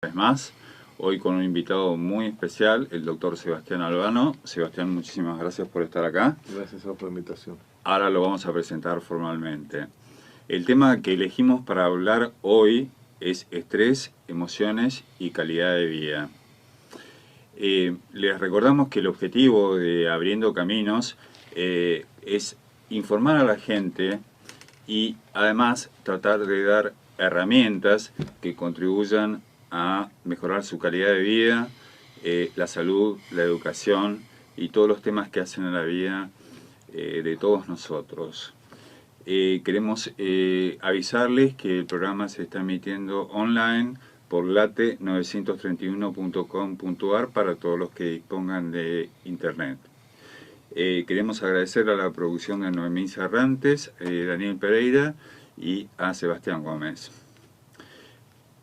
Vez más, hoy con un invitado muy especial, el doctor Sebastián Albano. Sebastián, muchísimas gracias por estar acá. Gracias por la invitación. Ahora lo vamos a presentar formalmente. El tema que elegimos para hablar hoy es estrés, emociones y calidad de vida. Les recordamos que el objetivo de Abriendo Caminos es informar a la gente y además tratar de dar herramientas que contribuyan a mejorar su calidad de vida, la salud, la educación y todos los temas que hacen a la vida de todos nosotros. Queremos avisarles que el programa se está emitiendo online por late931.com.ar para todos los que dispongan de internet. Queremos agradecer a la producción de Noemí Serrantes, Daniel Pereira y a Sebastián Gómez.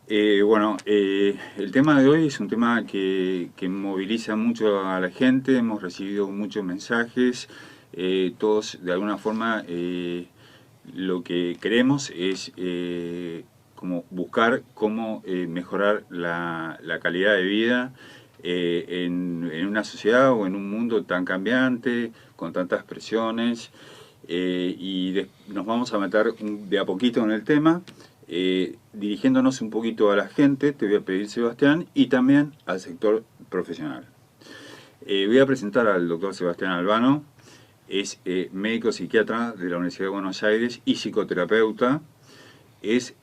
El tema de hoy es un tema que moviliza mucho a la gente. Hemos recibido muchos mensajes, todos de alguna forma lo que queremos es como buscar cómo mejorar la calidad de vida en una sociedad o en un mundo tan cambiante, con tantas presiones, nos vamos a meter de a poquito en el tema, dirigiéndonos un poquito a la gente. Te voy a pedir, Sebastián, y también al sector profesional. Voy a presentar al doctor Sebastián Albano. Es médico psiquiatra de la Universidad de Buenos Aires y psicoterapeuta. Es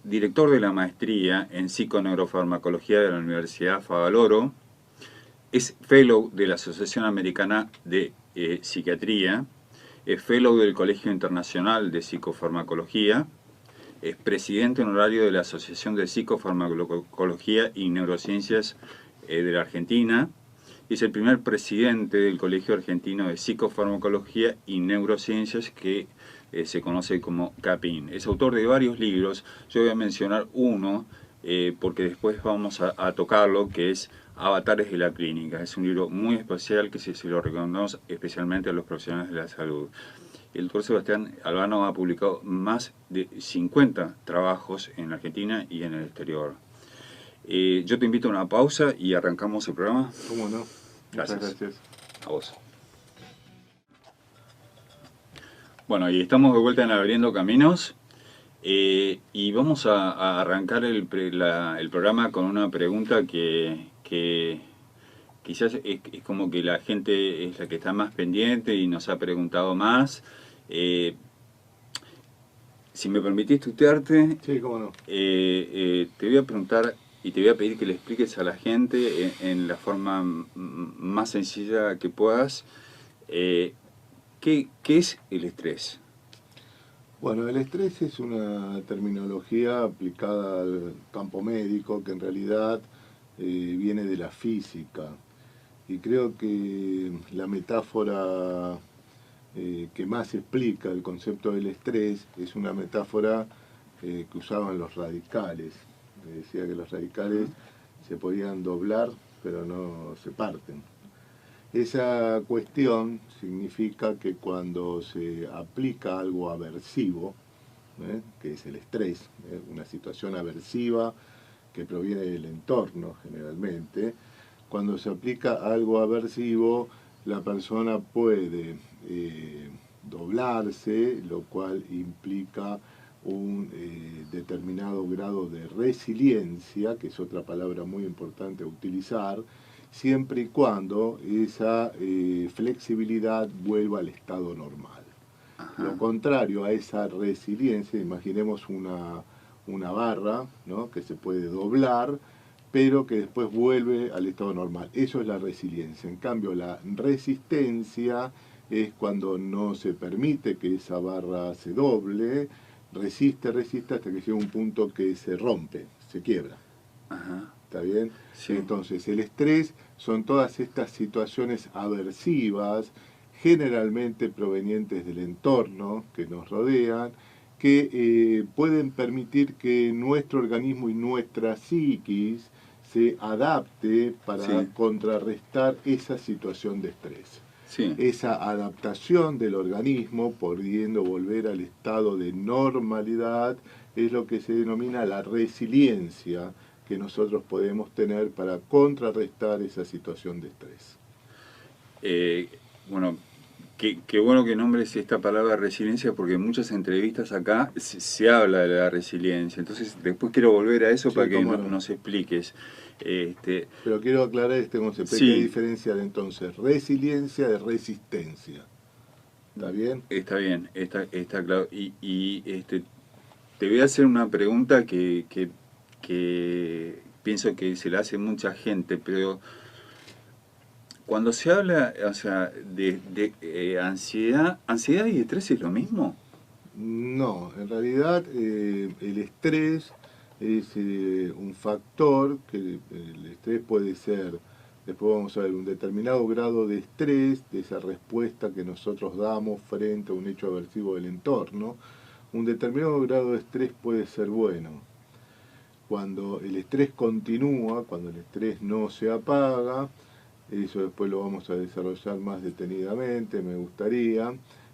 director de la maestría en psiconeurofarmacología de la Universidad Favaloro. Es fellow de la Asociación Americana de Psiquiatría. Es fellow del Colegio Internacional de Psicofarmacología. Es presidente honorario de la Asociación de Psicofarmacología y Neurociencias de la Argentina. Es el primer presidente del Colegio Argentino de Psicofarmacología y Neurociencias, que se conoce como CAPIN. Es autor de varios libros. Yo voy a mencionar uno porque después vamos a tocarlo, que es Avatares de la Clínica. Es un libro muy especial que se lo recomendamos especialmente a los profesionales de la salud. El doctor Sebastián Albano ha publicado más de 50 trabajos en la Argentina y en el exterior. Yo te invito a una pausa y arrancamos el programa. ¿Cómo no? Gracias. Muchas gracias. A vos. Bueno, y estamos de vuelta en Abriendo Caminos y vamos a arrancar el programa con una pregunta que quizás es como que la gente es la que está más pendiente y nos ha preguntado más. Si me permitís tutearte, sí, cómo no. Te voy a preguntar y te voy a pedir que le expliques a la gente en la forma más sencilla que puedas, ¿qué es el estrés? Bueno, el estrés es una terminología aplicada al campo médico que en realidad viene de la física. Y creo que la metáfora que más explica el concepto del estrés es una metáfora que usaban los radicales. Decía que los radicales se podían doblar, pero no se parten. Esa cuestión significa que cuando se aplica algo aversivo, que es el estrés, una situación aversiva que proviene del entorno generalmente, cuando se aplica algo aversivo, la persona puede doblarse, lo cual implica un determinado grado de resiliencia, que es otra palabra muy importante a utilizar, siempre y cuando esa flexibilidad vuelva al estado normal. Ajá. Lo contrario a esa resiliencia, imaginemos una barra, ¿no?, que se puede doblar, pero que después vuelve al estado normal. Eso es la resiliencia. En cambio, la resistencia es cuando no se permite que esa barra se doble, resiste hasta que llega un punto que se rompe, se quiebra. Ajá. ¿Está bien? Sí. Entonces, el estrés son todas estas situaciones aversivas, generalmente provenientes del entorno que nos rodean, que pueden permitir que nuestro organismo y nuestra psiquis se adapte para contrarrestar esa situación de estrés. Sí. Esa adaptación del organismo, pudiendo volver al estado de normalidad, es lo que se denomina la resiliencia, que nosotros podemos tener para contrarrestar esa situación de estrés. Bueno, qué bueno que nombres esta palabra resiliencia, porque en muchas entrevistas acá se habla de la resiliencia. Entonces, después quiero volver a eso Sí, para que cómo no. nos expliques. Pero quiero aclarar este concepto. Hay que Sí, diferenciar entonces resiliencia de resistencia. ¿Está bien? está bien, está claro. Te voy a hacer una pregunta que pienso que se la hace mucha gente, pero cuando se habla, o sea, ¿ansiedad y estrés es lo mismo? No, en realidad el estrés es un factor que el estrés puede ser, después vamos a ver, un determinado grado de estrés, de esa respuesta que nosotros damos frente a un hecho aversivo del entorno. Un determinado grado de estrés puede ser bueno. Cuando el estrés continúa, cuando el estrés no se apaga, eso después lo vamos a desarrollar más detenidamente, me gustaría.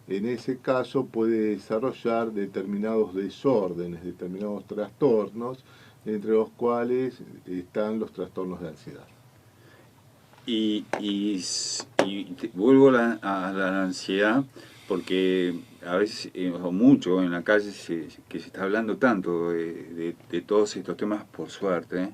En ese caso puede desarrollar determinados desórdenes, determinados trastornos, entre los cuales están los trastornos de ansiedad. Vuelvo a la ansiedad, porque a veces, o mucho en la calle, que se está hablando tanto de todos estos temas, por suerte,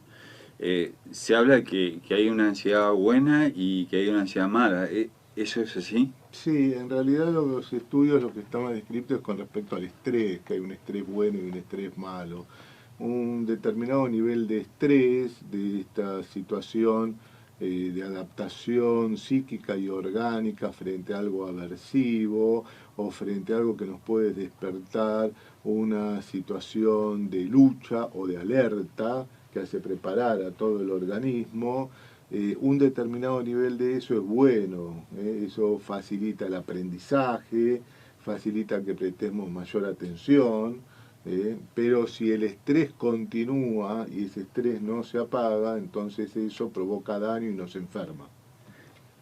se habla que hay una ansiedad buena y que hay una ansiedad mala. ¿Eso es así? Sí, en realidad los estudios lo que estaban descritos es con respecto al estrés, que hay un estrés bueno y un estrés malo. Un determinado nivel de estrés de esta situación de adaptación psíquica y orgánica frente a algo aversivo o frente a algo que nos puede despertar una situación de lucha o de alerta que hace preparar a todo el organismo. Un determinado nivel de eso es bueno, eso facilita el aprendizaje, facilita que prestemos mayor atención, pero si el estrés continúa y ese estrés no se apaga, entonces eso provoca daño y nos enferma.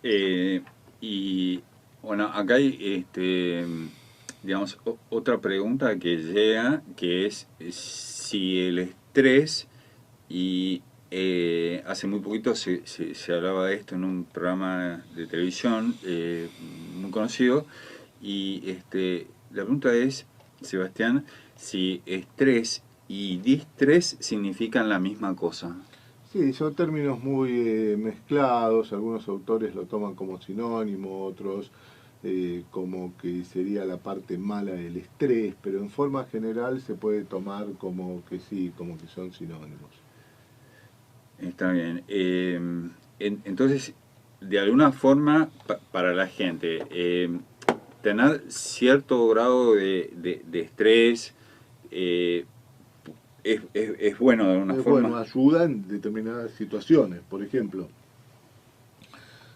Eh, y bueno, acá hay digamos, otra pregunta que llega, que es si el estrés, y hace muy poquito se hablaba de esto en un programa de televisión muy conocido, y la pregunta es, Sebastián, si estrés y distrés significan la misma cosa. Sí, son términos muy mezclados, algunos autores lo toman como sinónimo, otros como que sería la parte mala del estrés, pero en forma general se puede tomar como que sí, como que son sinónimos. Está bien. Entonces, de alguna forma, para la gente, tener cierto grado de estrés eh, es bueno de alguna Bueno, forma. ayuda en determinadas situaciones, por ejemplo,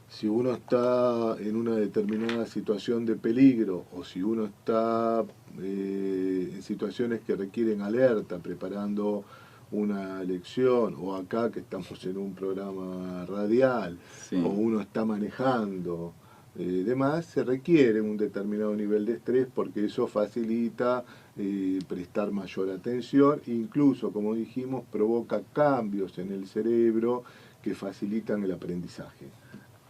si uno está en una determinada situación de peligro o si uno está en situaciones que requieren alerta, preparando una lección, o acá que estamos en un programa radial, o Sí. uno está manejando, demás, se requiere un determinado nivel de estrés porque eso facilita prestar mayor atención, incluso, como dijimos, provoca cambios en el cerebro que facilitan el aprendizaje.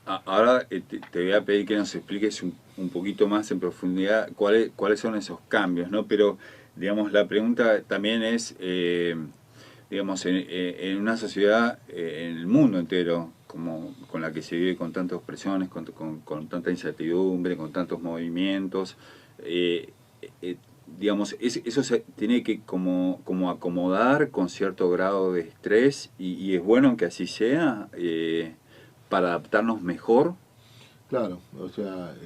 Ahora te voy a pedir que nos expliques un poquito más en profundidad cuáles son esos cambios, ¿no? Pero, digamos, la pregunta también es, digamos, en una sociedad, en el mundo entero, como con la que se vive con tantas presiones, con tanta incertidumbre, con tantos movimientos, eh, eh, digamos, eso se tiene que como acomodar con cierto grado de estrés y es bueno que así sea. Para adaptarnos mejor. Claro, o sea,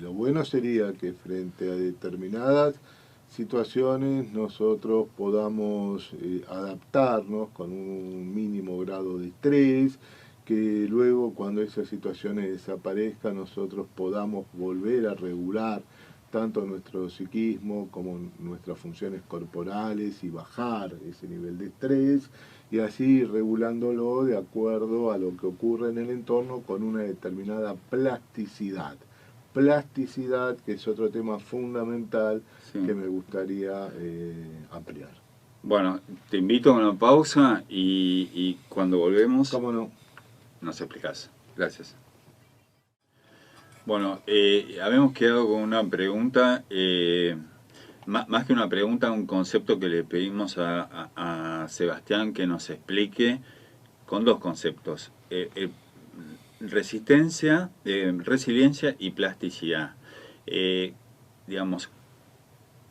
lo bueno sería que frente a determinadas situaciones nosotros podamos adaptarnos con un mínimo grado de estrés, que luego cuando esas situaciones desaparezcan nosotros podamos volver a regular tanto nuestro psiquismo como nuestras funciones corporales y bajar ese nivel de estrés y así regulándolo de acuerdo a lo que ocurre en el entorno con una determinada plasticidad. Plasticidad, que es otro tema fundamental Sí. que me gustaría ampliar. Bueno, te invito a una pausa y cuando volvemos ¿Cómo no? nos explicás. Gracias. Bueno, habíamos quedado con una pregunta, más que una pregunta, un concepto que le pedimos a Sebastián que nos explique con dos conceptos. Resistencia, resiliencia y plasticidad. Eh, digamos,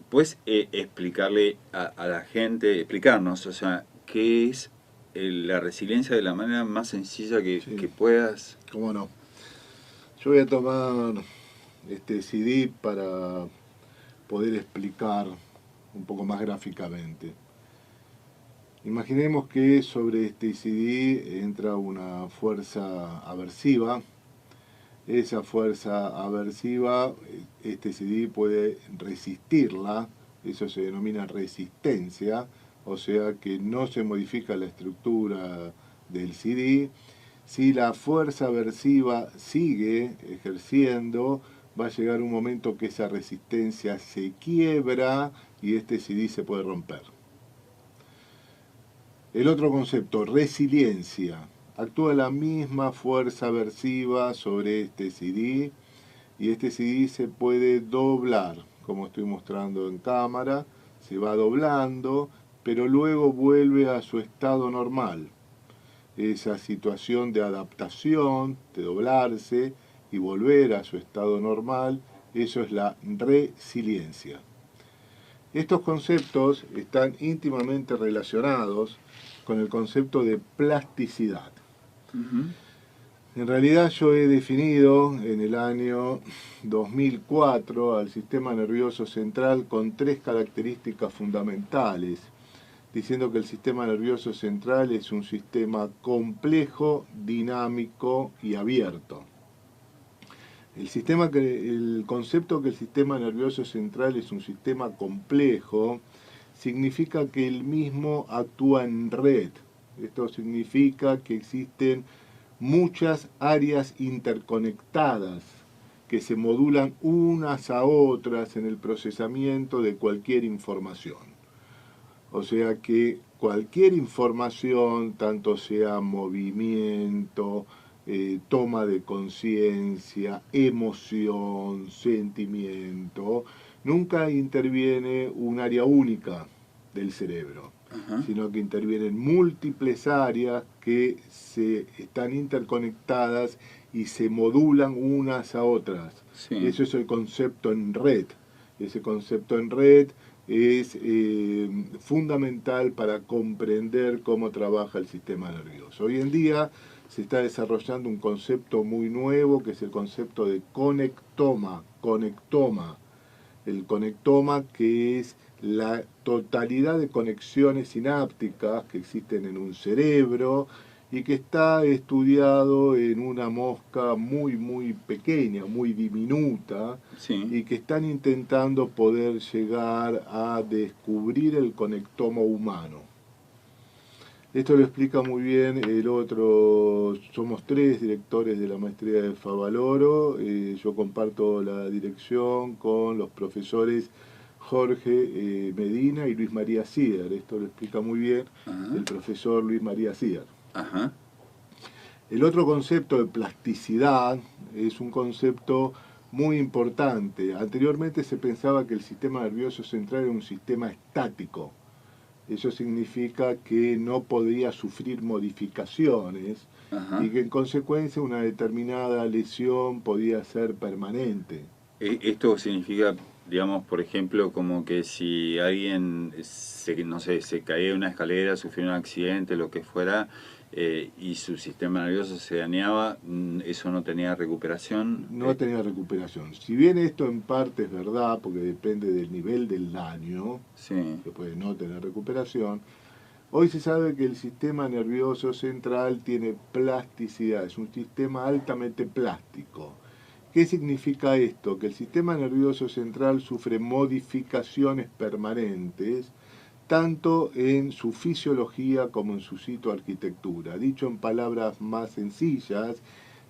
¿puedes explicarle a la gente, explicarnos, o sea, qué es la resiliencia de la manera más sencilla que Sí, puedas? cómo no. Yo voy a tomar este CD para poder explicar un poco más gráficamente. Imaginemos que sobre este CD entra una fuerza aversiva. Esa fuerza aversiva, este CD puede resistirla, eso se denomina resistencia, o sea que no se modifica la estructura del CD. Si la fuerza aversiva sigue ejerciendo, va a llegar un momento que esa resistencia se quiebra y este CD se puede romper. El otro concepto, resiliencia. Actúa la misma fuerza aversiva sobre este CD y este CD se puede doblar, como estoy mostrando en cámara, se va doblando, pero luego vuelve a su estado normal. Esa situación de adaptación, de doblarse y volver a su estado normal, eso es la resiliencia. Estos conceptos están íntimamente relacionados con el concepto de plasticidad. Ujú. En realidad yo he definido en el año 2004 al sistema nervioso central con tres características fundamentales, diciendo que el sistema nervioso central es un sistema complejo, dinámico y abierto. El concepto que el sistema nervioso central es un sistema complejo significa que el mismo actúa en red. Esto significa que existen muchas áreas interconectadas que se modulan unas a otras en el procesamiento de cualquier información. O sea que cualquier información, tanto sea movimiento, toma de conciencia, emoción, sentimiento, nunca interviene un área única del cerebro, Ajá. sino que intervienen múltiples áreas que se están interconectadas y se modulan unas a otras. Sí. Eso es el concepto en red. Ese concepto en red es fundamental para comprender cómo trabaja el sistema nervioso. Hoy en día se está desarrollando un concepto muy nuevo que es el concepto de conectoma. El conectoma, que es la totalidad de conexiones sinápticas que existen en un cerebro y que está estudiado en una mosca muy pequeña, muy diminuta, Sí. y que están intentando poder llegar a descubrir el conectoma humano. Esto lo explica muy bien el otro, somos tres directores de la maestría de Favaloro, yo comparto la dirección con los profesores Jorge Medina y Luis María Sier. Esto lo explica muy bien Ajá. el profesor Luis María Sier. Ajá. El otro concepto de plasticidad es un concepto muy importante. Anteriormente se pensaba que el sistema nervioso central era un sistema estático. Eso significa que no podía sufrir modificaciones y Ajá. que en consecuencia una determinada lesión podía ser permanente. Esto significa, digamos, por ejemplo, como que si alguien no sé, se caía de una escalera, sufrió un accidente, lo que fuera, y su sistema nervioso se dañaba, eso no tenía recuperación. No tenía recuperación. Si bien esto en parte es verdad, porque depende del nivel del daño, Sí. que puede no tener recuperación, hoy se sabe que el sistema nervioso central tiene plasticidad, es un sistema altamente plástico. ¿Qué significa esto? Que el sistema nervioso central sufre modificaciones permanentes, tanto en su fisiología como en su citoarquitectura. Dicho en palabras más sencillas,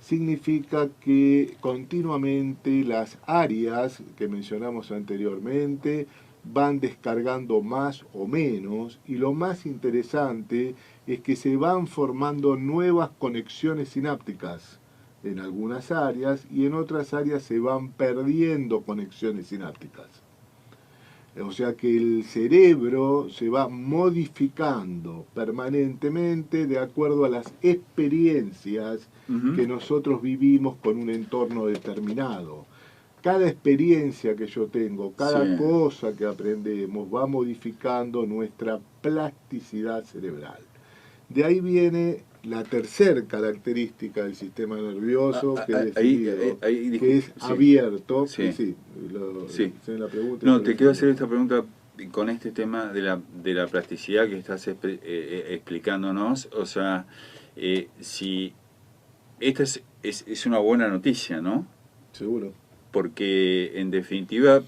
significa que continuamente las áreas que mencionamos anteriormente, van descargando más o menos, y lo más interesante es que se van formando nuevas conexiones sinápticas en algunas áreas, y en otras áreas se van perdiendo conexiones sinápticas. O sea que el cerebro se va modificando permanentemente de acuerdo a las experiencias que nosotros vivimos con un entorno determinado. Cada experiencia que yo tengo, cada cosa que aprendemos va modificando nuestra plasticidad cerebral. De ahí viene la tercera característica del sistema nervioso, que he definido, que es abierto. Sí. La pregunta, no, te quiero hacer esta pregunta con este tema de la plasticidad que estás explicándonos. O sea, si esta es una buena noticia, ¿no? Seguro. Porque en definitiva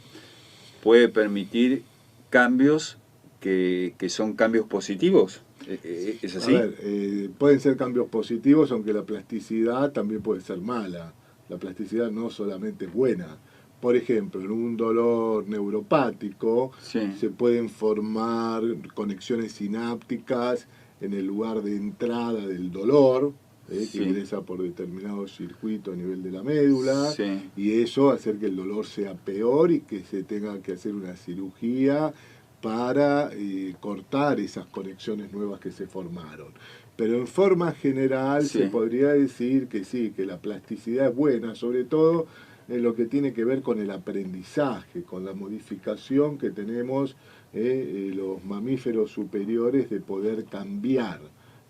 puede permitir cambios que son cambios positivos. ¿Es así? A ver, pueden ser cambios positivos, aunque la plasticidad también puede ser mala. La plasticidad no solamente es buena. Por ejemplo, en un dolor neuropático se pueden formar conexiones sinápticas en el lugar de entrada del dolor, que ingresa por determinado circuito a nivel de la médula, y eso hacer que el dolor sea peor y que se tenga que hacer una cirugía para cortar esas conexiones nuevas que se formaron. Pero en forma general se podría decir que sí, que la plasticidad es buena, sobre todo en lo que tiene que ver con el aprendizaje, con la modificación que tenemos los mamíferos superiores de poder cambiar,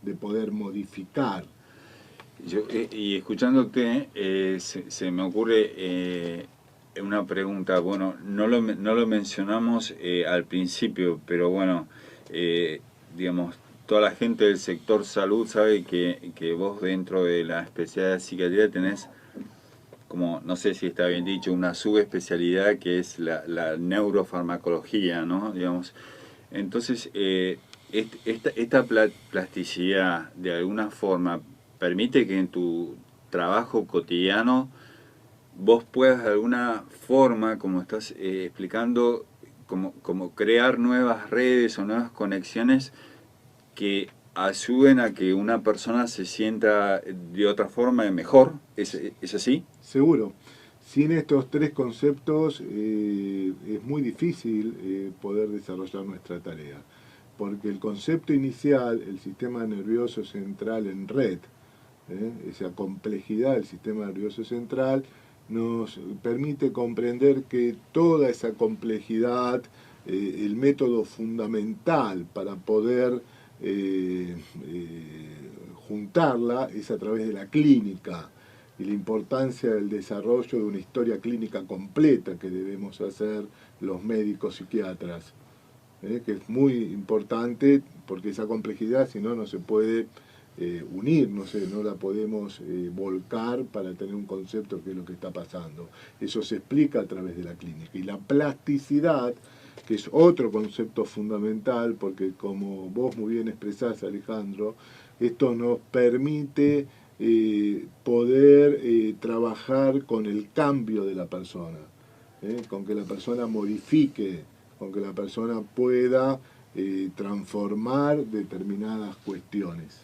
de poder modificar. Y escuchándote, se me ocurre una pregunta. Bueno, no lo mencionamos al principio, pero bueno, digamos, toda la gente del sector salud sabe que vos dentro de la especialidad de psiquiatría tenés, como, no sé si está bien dicho, una subespecialidad que es la neurofarmacología, ¿no? Digamos, entonces, esta plasticidad, de alguna forma, permite que en tu trabajo cotidiano vos puedas de alguna forma, como estás explicando, como crear nuevas redes o nuevas conexiones que ayuden a que una persona se sienta de otra forma mejor. ¿Es así? Seguro. Sin estos tres conceptos es muy difícil poder desarrollar nuestra tarea, porque el concepto inicial, el sistema nervioso central en red, esa complejidad del sistema nervioso central, nos permite comprender que toda esa complejidad, el método fundamental para poder juntarla es a través de la clínica, y la importancia del desarrollo de una historia clínica completa que debemos hacer los médicos psiquiatras, que es muy importante porque esa complejidad, si no, no se puede unir, no la podemos volcar para tener un concepto que es lo que está pasando. Eso se explica a través de la clínica. Y la plasticidad, que es otro concepto fundamental, porque como vos muy bien expresás, Alejandro, esto nos permite poder trabajar con el cambio de la persona, con que la persona modifique, con que la persona pueda transformar determinadas cuestiones.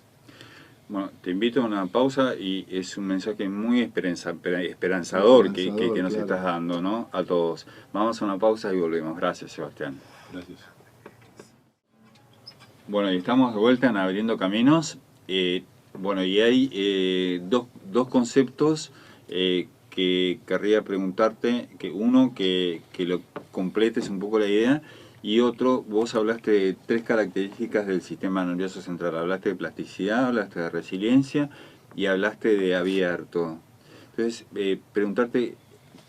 Bueno, te invito a una pausa y es un mensaje muy esperanzador que nos estás dando, ¿no? A todos. Vamos a una pausa y volvemos. Gracias, Sebastián. Gracias. Bueno, y estamos de vuelta en Abriendo Caminos. Bueno, y hay dos conceptos que querría preguntarte, que uno, que lo completes un poco la idea, y otro, vos hablaste de tres características del sistema nervioso central. Hablaste de plasticidad, hablaste de resiliencia y hablaste de abierto. Entonces, preguntarte,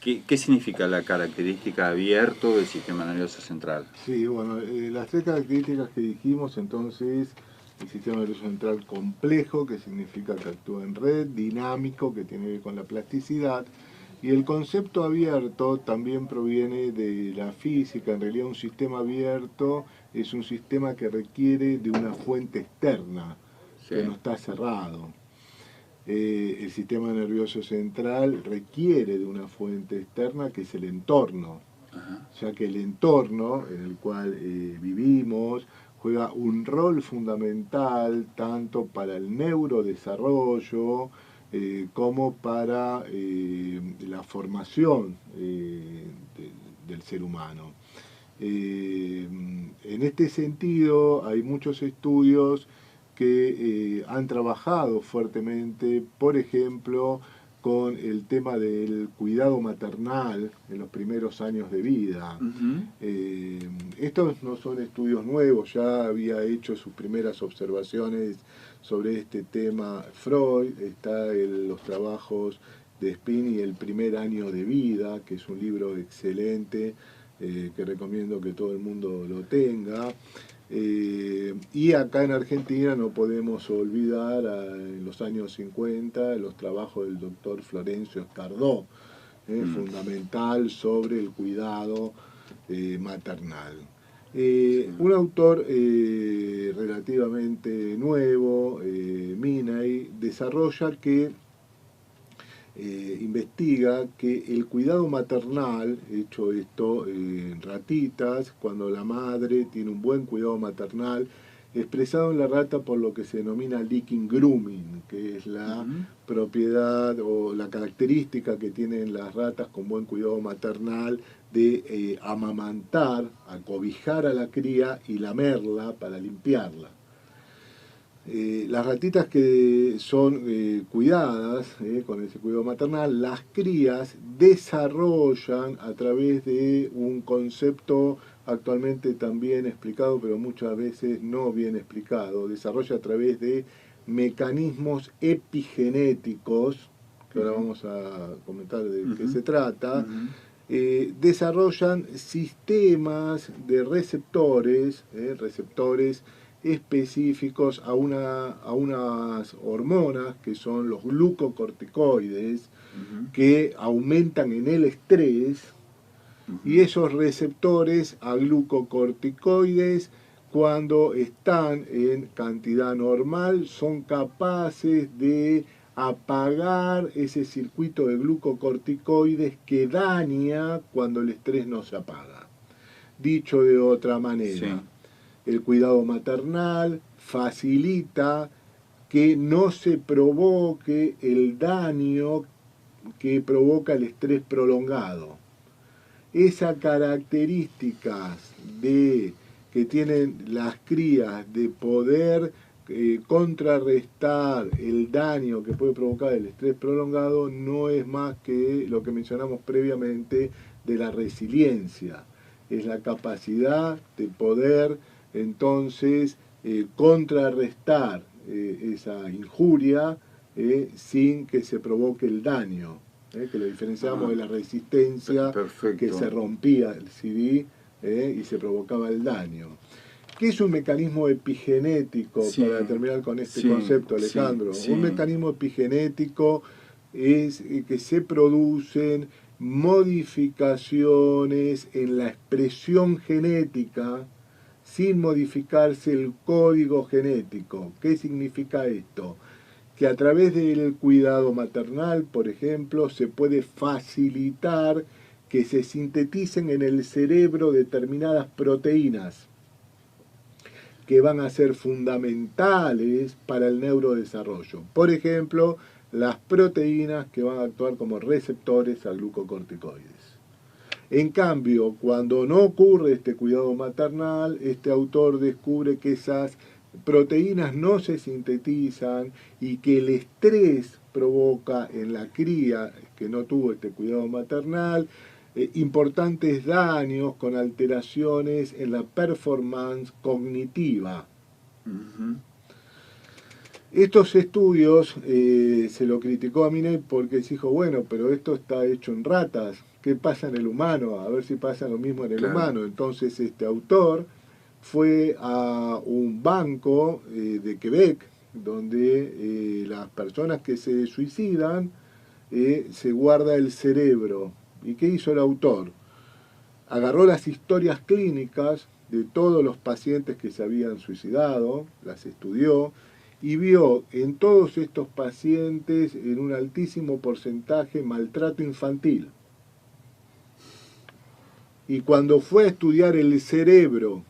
¿qué significa la característica abierto del sistema nervioso central? Sí, bueno, las tres características que dijimos, entonces, el sistema nervioso central complejo, que significa que actúa en red, dinámico, que tiene que ver con la plasticidad, y el concepto abierto también proviene de la física. En realidad un sistema abierto es un sistema que requiere de una fuente externa, que no está cerrado. El sistema nervioso central requiere de una fuente externa que es el entorno. Ajá. ya que el entorno en el cual vivimos juega un rol fundamental tanto para el neurodesarrollo como para la formación del ser humano. En este sentido, hay muchos estudios que han trabajado fuertemente, por ejemplo, con el tema del cuidado maternal en los primeros años de vida. Ujú. Estos no son estudios nuevos, ya había hecho sus primeras observaciones sobre este tema Freud, está los trabajos de Spini, El primer año de vida, que es un libro excelente que recomiendo que todo el mundo lo tenga. Y acá en Argentina no podemos olvidar en los años 50 los trabajos del doctor Florencio Escardó, fundamental sobre el cuidado maternal. Sí. Un autor relativamente nuevo, Minay, desarrolla que investiga que el cuidado maternal, hecho esto en ratitas, cuando la madre tiene un buen cuidado maternal, expresado en la rata por lo que se denomina licking grooming, que es la propiedad o la característica que tienen las ratas con buen cuidado maternal de amamantar, acobijar a la cría y lamerla para limpiarla. Las ratitas que son cuidadas con ese cuidado maternal, las crías desarrollan a través de un concepto actualmente también explicado, pero muchas veces no bien explicado, desarrolla a través de mecanismos epigenéticos, que ahora vamos a comentar de qué se trata, desarrollan sistemas de receptores, receptores específicos a unas hormonas que son los glucocorticoides, que aumentan en el estrés, y esos receptores a glucocorticoides, cuando están en cantidad normal, son capaces de apagar ese circuito de glucocorticoides que daña cuando el estrés no se apaga. Dicho de otra manera, el cuidado maternal facilita que no se provoque el daño que provoca el estrés prolongado. Esas características que tienen las crías de poder contrarrestar el daño que puede provocar el estrés prolongado no es más que lo que mencionamos previamente de la resiliencia. Es la capacidad de poder entonces contrarrestar esa injuria sin que se provoque el daño, que lo diferenciamos de la resistencia, que se rompía el CD y se provocaba el daño. ¿Qué es un mecanismo epigenético? Para terminar con este concepto, Alejandro. Un mecanismo epigenético es que se producen modificaciones en la expresión genética sin modificarse el código genético. ¿Qué significa esto? Que a través del cuidado maternal, por ejemplo, se puede facilitar que se sinteticen en el cerebro determinadas proteínas que van a ser fundamentales para el neurodesarrollo. Por ejemplo, las proteínas que van a actuar como receptores a glucocorticoides. En cambio, cuando no ocurre este cuidado maternal, este autor descubre que esas proteínas no se sintetizan y que el estrés provoca en la cría que no tuvo este cuidado maternal importantes daños con alteraciones en la performance cognitiva. Estos estudios se lo criticó a Minay porque se dijo, bueno, pero esto está hecho en ratas, ¿qué pasa en el humano? A ver si pasa lo mismo en el humano. Entonces este autor fue a un banco de Quebec, donde las personas que se suicidan se guarda el cerebro. ¿Y qué hizo el autor? Agarró las historias clínicas de todos los pacientes que se habían suicidado, las estudió, y vio en todos estos pacientes en un altísimo porcentaje maltrato infantil. Y cuando fue a estudiar el cerebro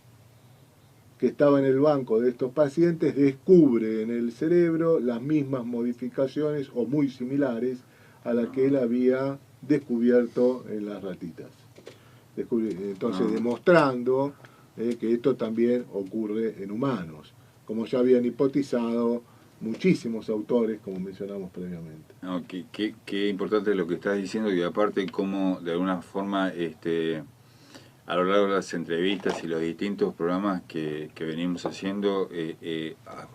que estaba en el banco de estos pacientes, descubre en el cerebro las mismas modificaciones o muy similares a las que él había descubierto en las ratitas. Entonces, demostrando que esto también ocurre en humanos, como ya habían hipotizado muchísimos autores, como mencionamos previamente. No, qué importante lo que estás diciendo, y aparte cómo de alguna forma a lo largo de las entrevistas y los distintos programas que venimos haciendo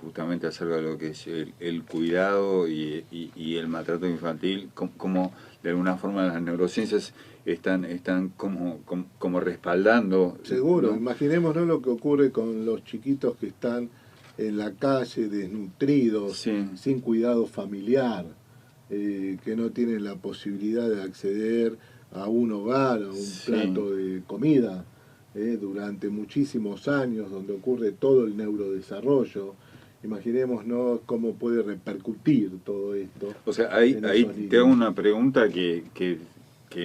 justamente acerca de lo que es el cuidado y el maltrato infantil, como de alguna forma las neurociencias están como respaldando. Seguro, ¿no? Imaginémonos lo que ocurre con los chiquitos que están en la calle desnutridos, Sí. sin cuidado familiar, que no tienen la posibilidad de acceder a un hogar, a un plato de comida, durante muchísimos años, donde ocurre todo el neurodesarrollo. Imaginémonos cómo puede repercutir todo esto. O sea, ahí te hago una pregunta que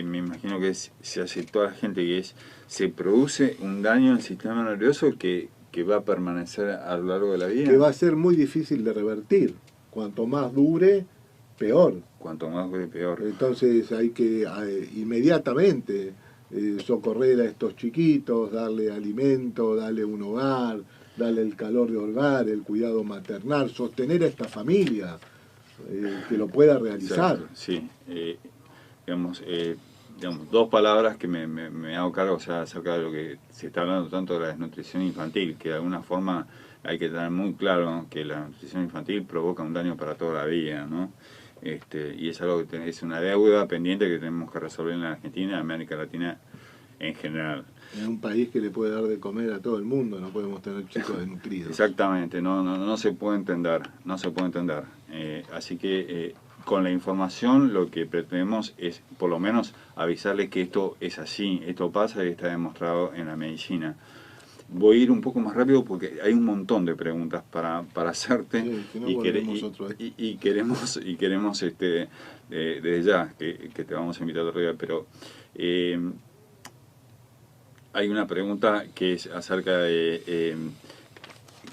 me imagino que se hace toda la gente, que es, ¿se produce un daño en el sistema nervioso que va a permanecer a lo largo de la vida? Que va a ser muy difícil de revertir. Cuanto más dure, peor. Cuanto más dure, peor. Entonces hay que inmediatamente socorrer a estos chiquitos, darle alimento, darle un hogar, darle el calor de hogar, el cuidado maternal, sostener a esta familia que lo pueda realizar. Exacto, sí. Digamos, dos palabras que me hago cargo, o sea, acerca de lo que se está hablando tanto de la desnutrición infantil, que de alguna forma hay que tener muy claro, ¿no?, que la nutrición infantil provoca un daño para toda la vida, ¿no? Y es algo que es una deuda pendiente que tenemos que resolver en la Argentina y en América Latina en general. En un país que le puede dar de comer a todo el mundo, no podemos tener chicos desnutridos. Exactamente, no se puede entender, no se puede entender. Así que con la información lo que pretendemos es por lo menos avisarles que esto es así, esto pasa y está demostrado en la medicina. Voy a ir un poco más rápido porque hay un montón de preguntas para hacerte, sí, si no y queremos desde ya que te vamos a invitar otro día, pero hay una pregunta que es acerca de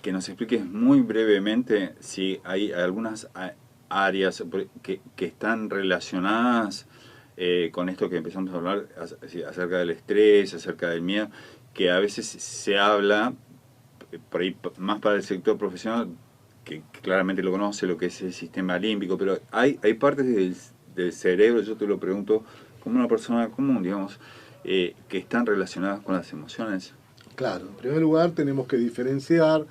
que nos expliques muy brevemente si hay algunas áreas que están relacionadas con esto que empezamos a hablar acerca del estrés, acerca del miedo, que a veces se habla, por ahí más para el sector profesional, que claramente lo conoce, lo que es el sistema límbico, pero hay partes del cerebro, yo te lo pregunto como una persona común, digamos, que están relacionadas con las emociones. Claro, en primer lugar tenemos que diferenciar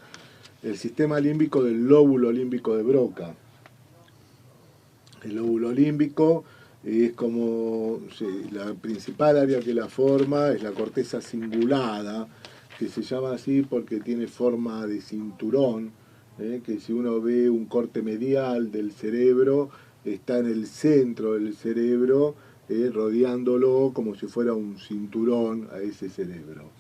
el sistema límbico del lóbulo límbico de Broca. El lóbulo límbico es como la principal área que la forma, es la corteza cingulada, que se llama así porque tiene forma de cinturón, que si uno ve un corte medial del cerebro, está en el centro del cerebro, rodeándolo como si fuera un cinturón a ese cerebro.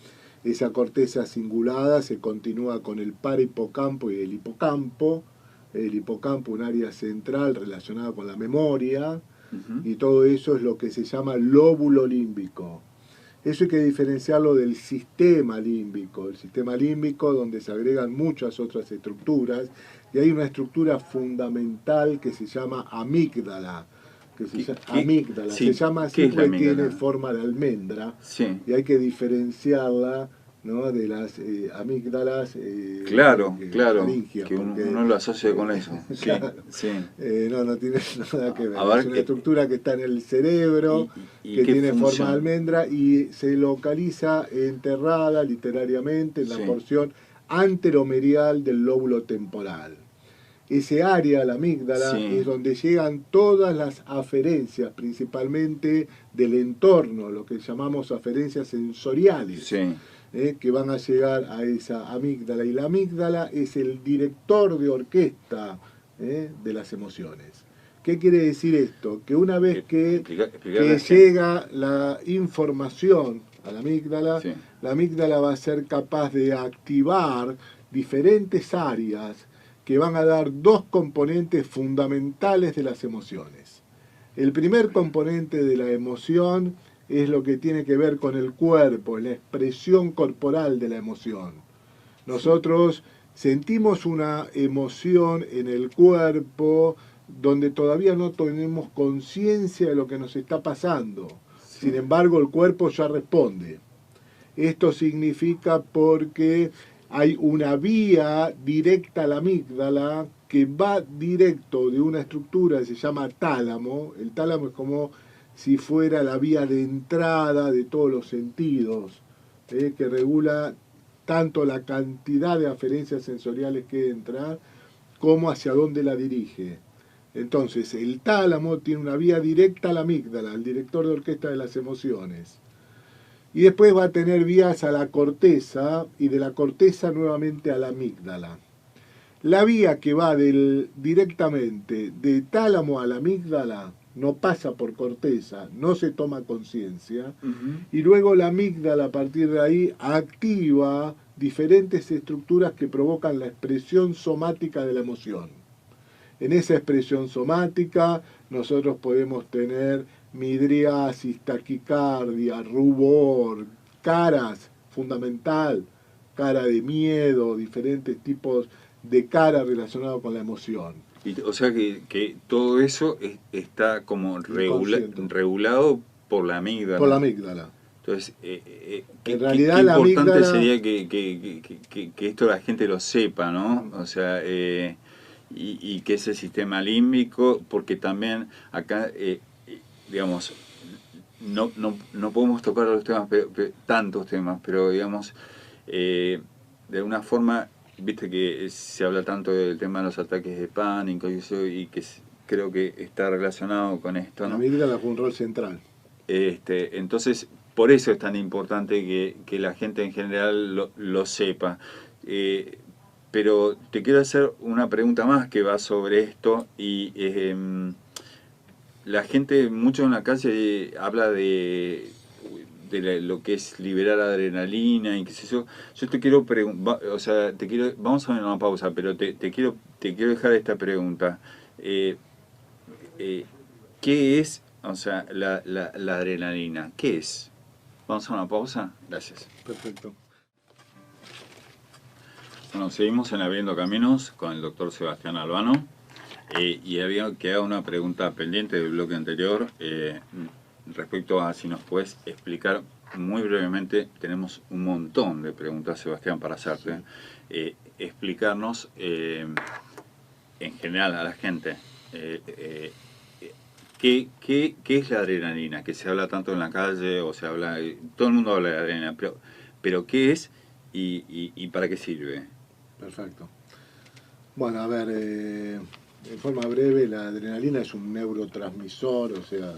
Esa corteza cingulada se continúa con el parahipocampo y el hipocampo, un área central relacionada con la memoria, y todo eso es lo que se llama lóbulo límbico. Eso hay que diferenciarlo del sistema límbico. El sistema límbico, donde se agregan muchas otras estructuras, y hay una estructura fundamental que se llama amígdala. Se llama así porque tiene forma de almendra, sí. Y hay que diferenciarla, ¿no?, de las amígdalas claro, que uno lo asocia con eso. Sí, claro. Sí. No tiene nada que ver. Es una estructura que está en el cerebro, que tiene forma de almendra y se localiza enterrada literariamente en la porción anteromedial del lóbulo temporal. Ese área, la amígdala, es donde llegan todas las aferencias, principalmente del entorno, lo que llamamos aferencias sensoriales, que van a llegar a esa amígdala. Y la amígdala es el director de orquesta de las emociones. ¿Qué quiere decir esto? Que una vez que llega la información a la amígdala va a ser capaz de activar diferentes áreas que van a dar dos componentes fundamentales de las emociones. El primer componente de la emoción es lo que tiene que ver con el cuerpo, la expresión corporal de la emoción. Nosotros sentimos una emoción en el cuerpo donde todavía no tenemos conciencia de lo que nos está pasando. Sí. Sin embargo, el cuerpo ya responde. Esto significa porque hay una vía directa a la amígdala que va directo de una estructura que se llama tálamo. El tálamo es como si fuera la vía de entrada de todos los sentidos, que regula tanto la cantidad de aferencias sensoriales que entra como hacia dónde la dirige. Entonces, el tálamo tiene una vía directa a la amígdala, al director de orquesta de las emociones. Y después va a tener vías a la corteza y de la corteza nuevamente a la amígdala. La vía que va directamente de tálamo a la amígdala no pasa por corteza, no se toma conciencia, y luego la amígdala a partir de ahí activa diferentes estructuras que provocan la expresión somática de la emoción. En esa expresión somática nosotros podemos tener midriasis, taquicardia, rubor, caras, fundamental, cara de miedo, diferentes tipos de cara relacionados con la emoción. Y, o sea que todo eso está como regulado por la amígdala. Por la amígdala. Entonces, en realidad qué la importante amígdala sería que esto la gente lo sepa, ¿no? O sea, y que ese sistema límbico, porque también acá, digamos, no podemos tocar los temas, tantos temas, pero digamos, de alguna forma, viste que se habla tanto del tema de los ataques de pánico y eso, y que creo que está relacionado con esto, ¿no? La amígdala juega un rol central. Entonces, por eso es tan importante que la gente en general lo sepa. Pero te quiero hacer una pregunta más que va sobre esto, y la gente mucho en la calle habla de lo que es liberar adrenalina y qué sé yo. Yo te quiero preguntar, o sea, vamos a hacer una pausa, pero te quiero dejar esta pregunta. ¿Qué es, o sea, la adrenalina? ¿Qué es? Vamos a una pausa. Gracias. Perfecto. Bueno, seguimos en Abriendo Caminos con el doctor Sebastián Albano, y había quedado una pregunta pendiente del bloque anterior respecto a si nos puedes explicar muy brevemente. Tenemos un montón de preguntas, Sebastián, para hacerte. Explicarnos en general a la gente ¿qué es la adrenalina? Que se habla tanto en la calle, o se habla, todo el mundo habla de adrenalina, pero ¿qué es y para qué sirve? Perfecto. Bueno, a ver, en forma breve, la adrenalina es un neurotransmisor, o sea,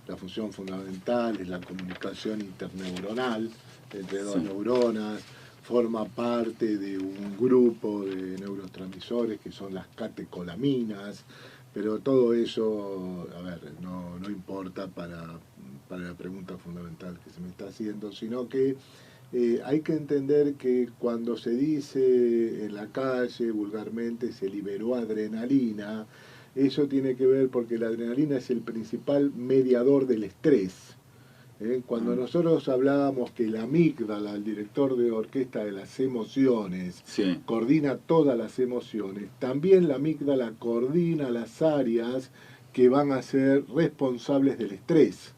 la función fundamental es la comunicación interneuronal entre dos neuronas, forma parte de un grupo de neurotransmisores que son las catecolaminas, pero todo eso, a ver, no importa para la pregunta fundamental que se me está haciendo, sino que hay que entender que cuando se dice en la calle, vulgarmente, se liberó adrenalina, eso tiene que ver porque la adrenalina es el principal mediador del estrés. Cuando nosotros hablábamos que la amígdala, el director de orquesta de las emociones, coordina todas las emociones, también la amígdala coordina las áreas que van a ser responsables del estrés.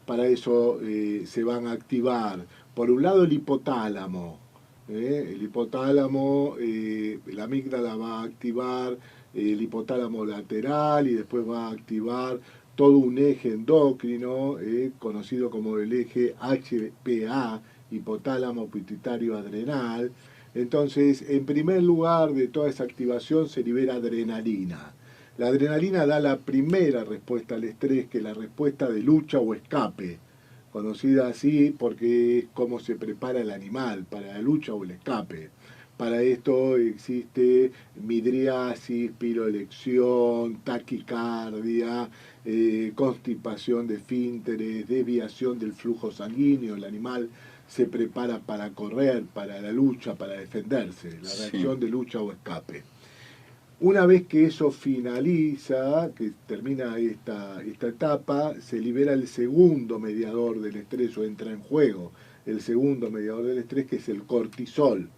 Para eso se van a activar, por un lado, el hipotálamo. El hipotálamo, la amígdala va a activar el hipotálamo lateral y después va a activar todo un eje endocrino, conocido como el eje HPA, hipotálamo pituitario adrenal. Entonces, en primer lugar de toda esa activación se libera adrenalina. La adrenalina da la primera respuesta al estrés, que es la respuesta de lucha o escape, conocida así porque es como se prepara el animal para la lucha o el escape. Para esto existe midriasis, piroelección, taquicardia, constipación de esfínteres, desviación del flujo sanguíneo. El animal se prepara para correr, para la lucha, para defenderse, la reacción de lucha o escape. Una vez que eso finaliza, que termina esta etapa, se libera el segundo mediador del estrés o entra en juego el segundo mediador del estrés, que es el cortisol,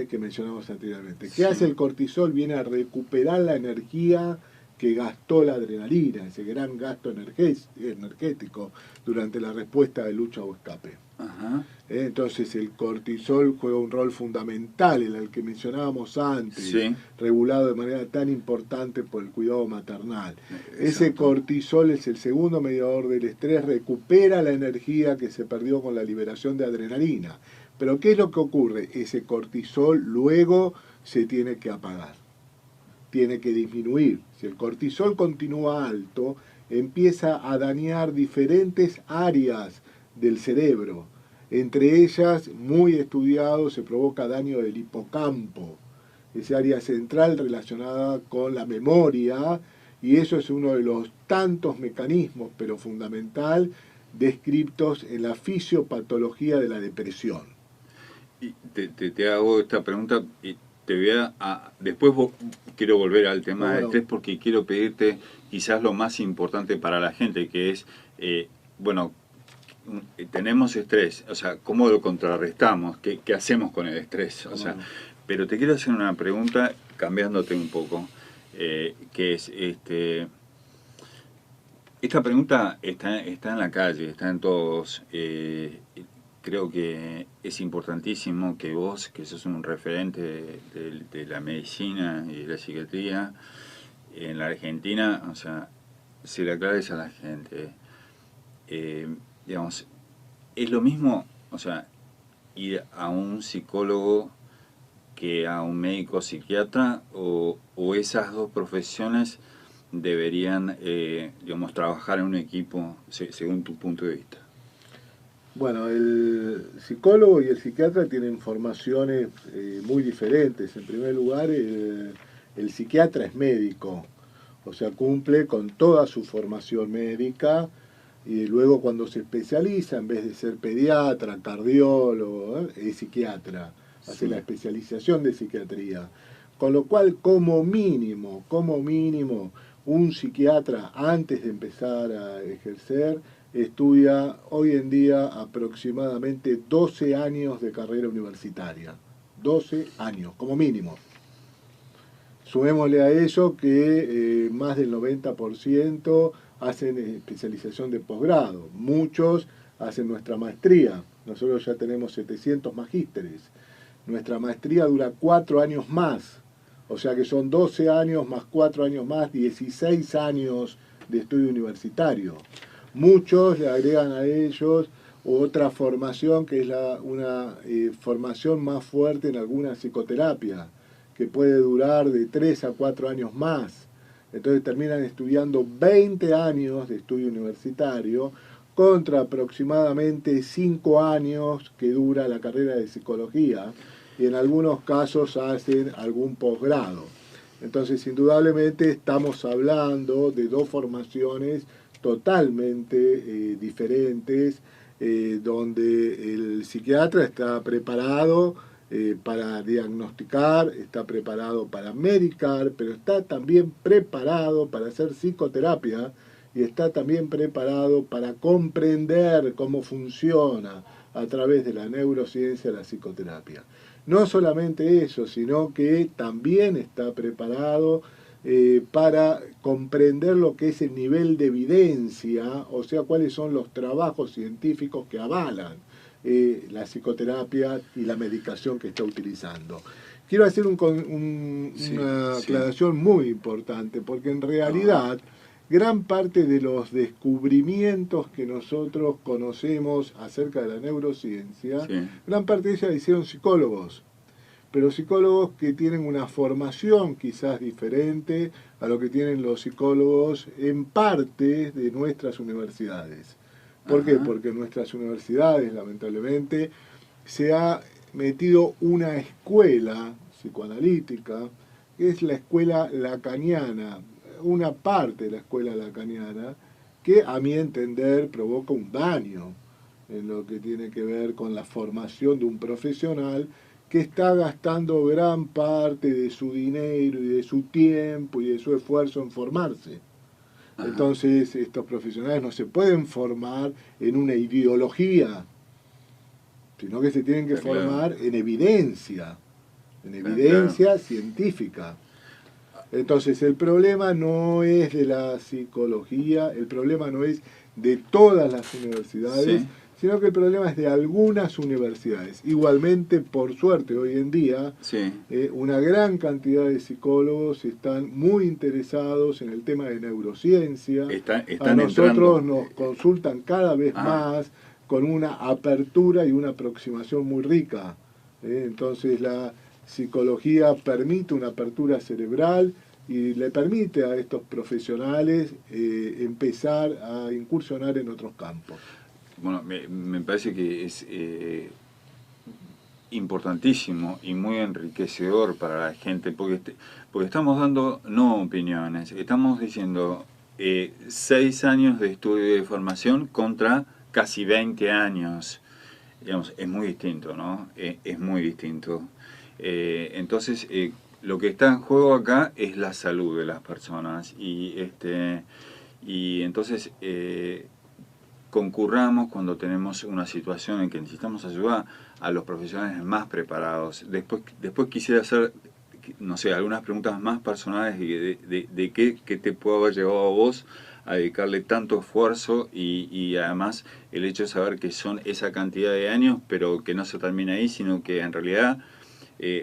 que mencionamos anteriormente. ¿Qué hace el cortisol? Viene a recuperar la energía que gastó la adrenalina, ese gran gasto energético durante la respuesta de lucha o escape. Ajá. Entonces el cortisol juega un rol fundamental, en el que mencionábamos antes, Sí. regulado de manera tan importante por el cuidado maternal. Exacto. Ese cortisol es el segundo mediador del estrés, recupera la energía que se perdió con la liberación de adrenalina. Pero ¿qué es lo que ocurre? Ese cortisol luego se tiene que apagar, tiene que disminuir. Si el cortisol continúa alto, empieza a dañar diferentes áreas del cerebro. Entre ellas, muy estudiado, se provoca daño del hipocampo, esa área central relacionada con la memoria, y eso es uno de los tantos mecanismos, pero fundamental, descritos en la fisiopatología de la depresión. Y te hago esta pregunta y te voy después quiero volver al tema del estrés, porque quiero pedirte quizás lo más importante para la gente, que es, bueno, tenemos estrés, o sea, ¿cómo lo contrarrestamos? ¿Qué hacemos con el estrés? O sea, pero te quiero hacer una pregunta cambiándote un poco, que es, esta pregunta está en la calle, está en todos. Creo que es importantísimo que vos, que sos un referente de la medicina y de la psiquiatría en la Argentina, o sea, se le aclares a la gente. Digamos, es lo mismo, o sea, ir a un psicólogo que a un médico psiquiatra, o esas dos profesiones deberían, digamos, trabajar en un equipo según tu punto de vista. Bueno, el psicólogo y el psiquiatra tienen formaciones muy diferentes. En primer lugar, el psiquiatra es médico, o sea, cumple con toda su formación médica, y luego cuando se especializa, en vez de ser pediatra, cardiólogo, es psiquiatra, hace la especialización de psiquiatría. Con lo cual, como mínimo, un psiquiatra antes de empezar a ejercer, estudia hoy en día aproximadamente 12 años de carrera universitaria. 12 años, como mínimo. Sumémosle a eso que más del 90% hacen especialización de posgrado. Muchos hacen nuestra maestría. Nosotros ya tenemos 700 magísteres. Nuestra maestría dura 4 años más. O sea que son 12 años más 4 años más, 16 años de estudio universitario. Muchos le agregan a ellos otra formación, que es una formación más fuerte en alguna psicoterapia, que puede durar de 3 a 4 años más. Entonces terminan estudiando 20 años de estudio universitario contra aproximadamente 5 años que dura la carrera de psicología, y en algunos casos hacen algún posgrado. Entonces, indudablemente estamos hablando de dos formaciones totalmente diferentes, donde el psiquiatra está preparado para diagnosticar, está preparado para medicar, pero está también preparado para hacer psicoterapia, y está también preparado para comprender cómo funciona a través de la neurociencia la psicoterapia. No solamente eso, sino que también está preparado para comprender lo que es el nivel de evidencia, o sea, cuáles son los trabajos científicos que avalan la psicoterapia y la medicación que está utilizando. Quiero hacer una aclaración muy importante, porque en realidad gran parte de los descubrimientos que nosotros conocemos acerca de la neurociencia, gran parte de ellas la hicieron psicólogos, pero psicólogos que tienen una formación quizás diferente a lo que tienen los psicólogos en parte de nuestras universidades. ¿Por qué? Porque en nuestras universidades, lamentablemente, se ha metido una escuela psicoanalítica, que es la escuela lacaniana, una parte de la escuela lacaniana, que a mi entender provoca un daño en lo que tiene que ver con la formación de un profesional que está gastando gran parte de su dinero y de su tiempo y de su esfuerzo en formarse. Ajá. Entonces, estos profesionales no se pueden formar en una ideología, sino que se tienen que Está claro. formar en Está evidencia científica. Entonces, el problema no es de la psicología, el problema no es de todas las universidades, Sí. sino que el problema es de algunas universidades. Igualmente, por suerte, hoy en día, Sí. una gran cantidad de psicólogos están muy interesados en el tema de neurociencia. A Están nosotros entrando. nos consultan cada vez Ah, más con una apertura y una aproximación muy rica. Entonces la psicología permite una apertura cerebral y le permite a estos profesionales empezar a incursionar en otros campos. bueno, me parece que es importantísimo y muy enriquecedor para la gente, porque estamos dando no opiniones, estamos diciendo 6 años de estudio y de formación contra casi 20 años. Digamos, es muy distinto, ¿no? Es muy distinto. Entonces, lo que está en juego acá es la salud de las personas y entonces concurramos cuando tenemos una situación en que necesitamos ayuda a los profesionales más preparados. Después quisiera hacer, no sé, algunas preguntas más personales de qué te puede haber llevado a vos a dedicarle tanto esfuerzo y además el hecho de saber que son esa cantidad de años, pero que no se termina ahí, sino que en realidad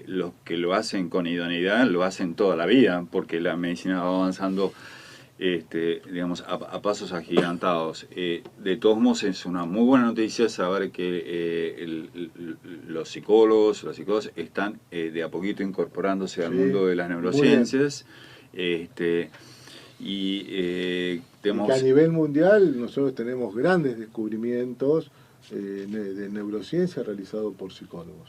los que lo hacen con idoneidad lo hacen toda la vida, porque la medicina va avanzando digamos, a pasos agigantados. De todos modos, es una muy buena noticia saber que los psicólogos están de a poquito incorporándose al ¿Sí? mundo de las Muy bien. neurociencias. Este, y Y que a tenemos, nivel mundial nosotros tenemos grandes descubrimientos de neurociencia realizados por psicólogos.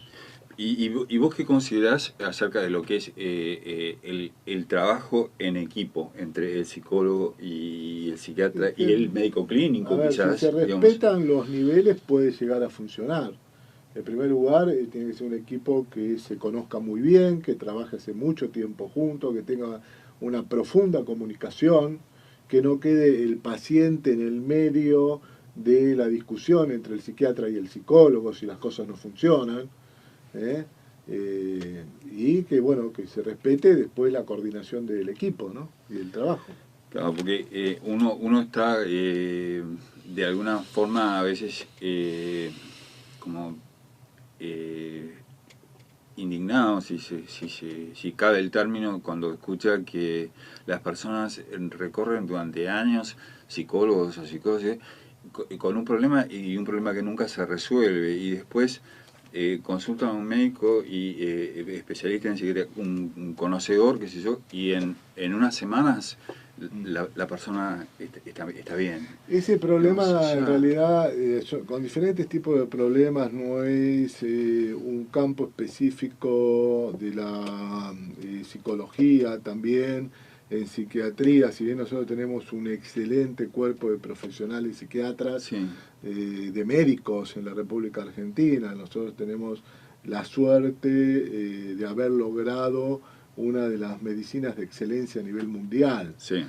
y vos qué considerás acerca de lo que es el trabajo en equipo entre el psicólogo y el Es psiquiatra y que, el médico a clínico, ver, si se quizás, digamos? respetan los niveles puede llegar a funcionar. En primer lugar, tiene que ser un equipo que se conozca muy bien, que trabaje hace mucho tiempo juntos, que tenga una profunda comunicación, que no quede el paciente en el medio de la discusión entre el psiquiatra y el psicólogo si las cosas no funcionan. ¿eh? Y que bueno, que se respete después la coordinación del equipo, ¿no? Y del trabajo. Claro, porque uno está de alguna forma a veces como eh, indignado, si cabe el término, cuando escucha que las personas recorren durante años psicólogos o psicólogos con un problema y un problema que nunca se resuelve y después consultan a un médico y especialista en psiquiatría, un conocedor, qué sé yo, y en unas semanas la persona está bien. Ese Digamos, o problema en sea, realidad, con diferentes tipos de problemas, no es un campo específico de la psicología, también en psiquiatría, si bien nosotros tenemos un excelente cuerpo de profesionales psiquiatras, sí, de médicos en la República Argentina, nosotros tenemos la suerte de haber logrado una de las medicinas de excelencia a nivel mundial. sí,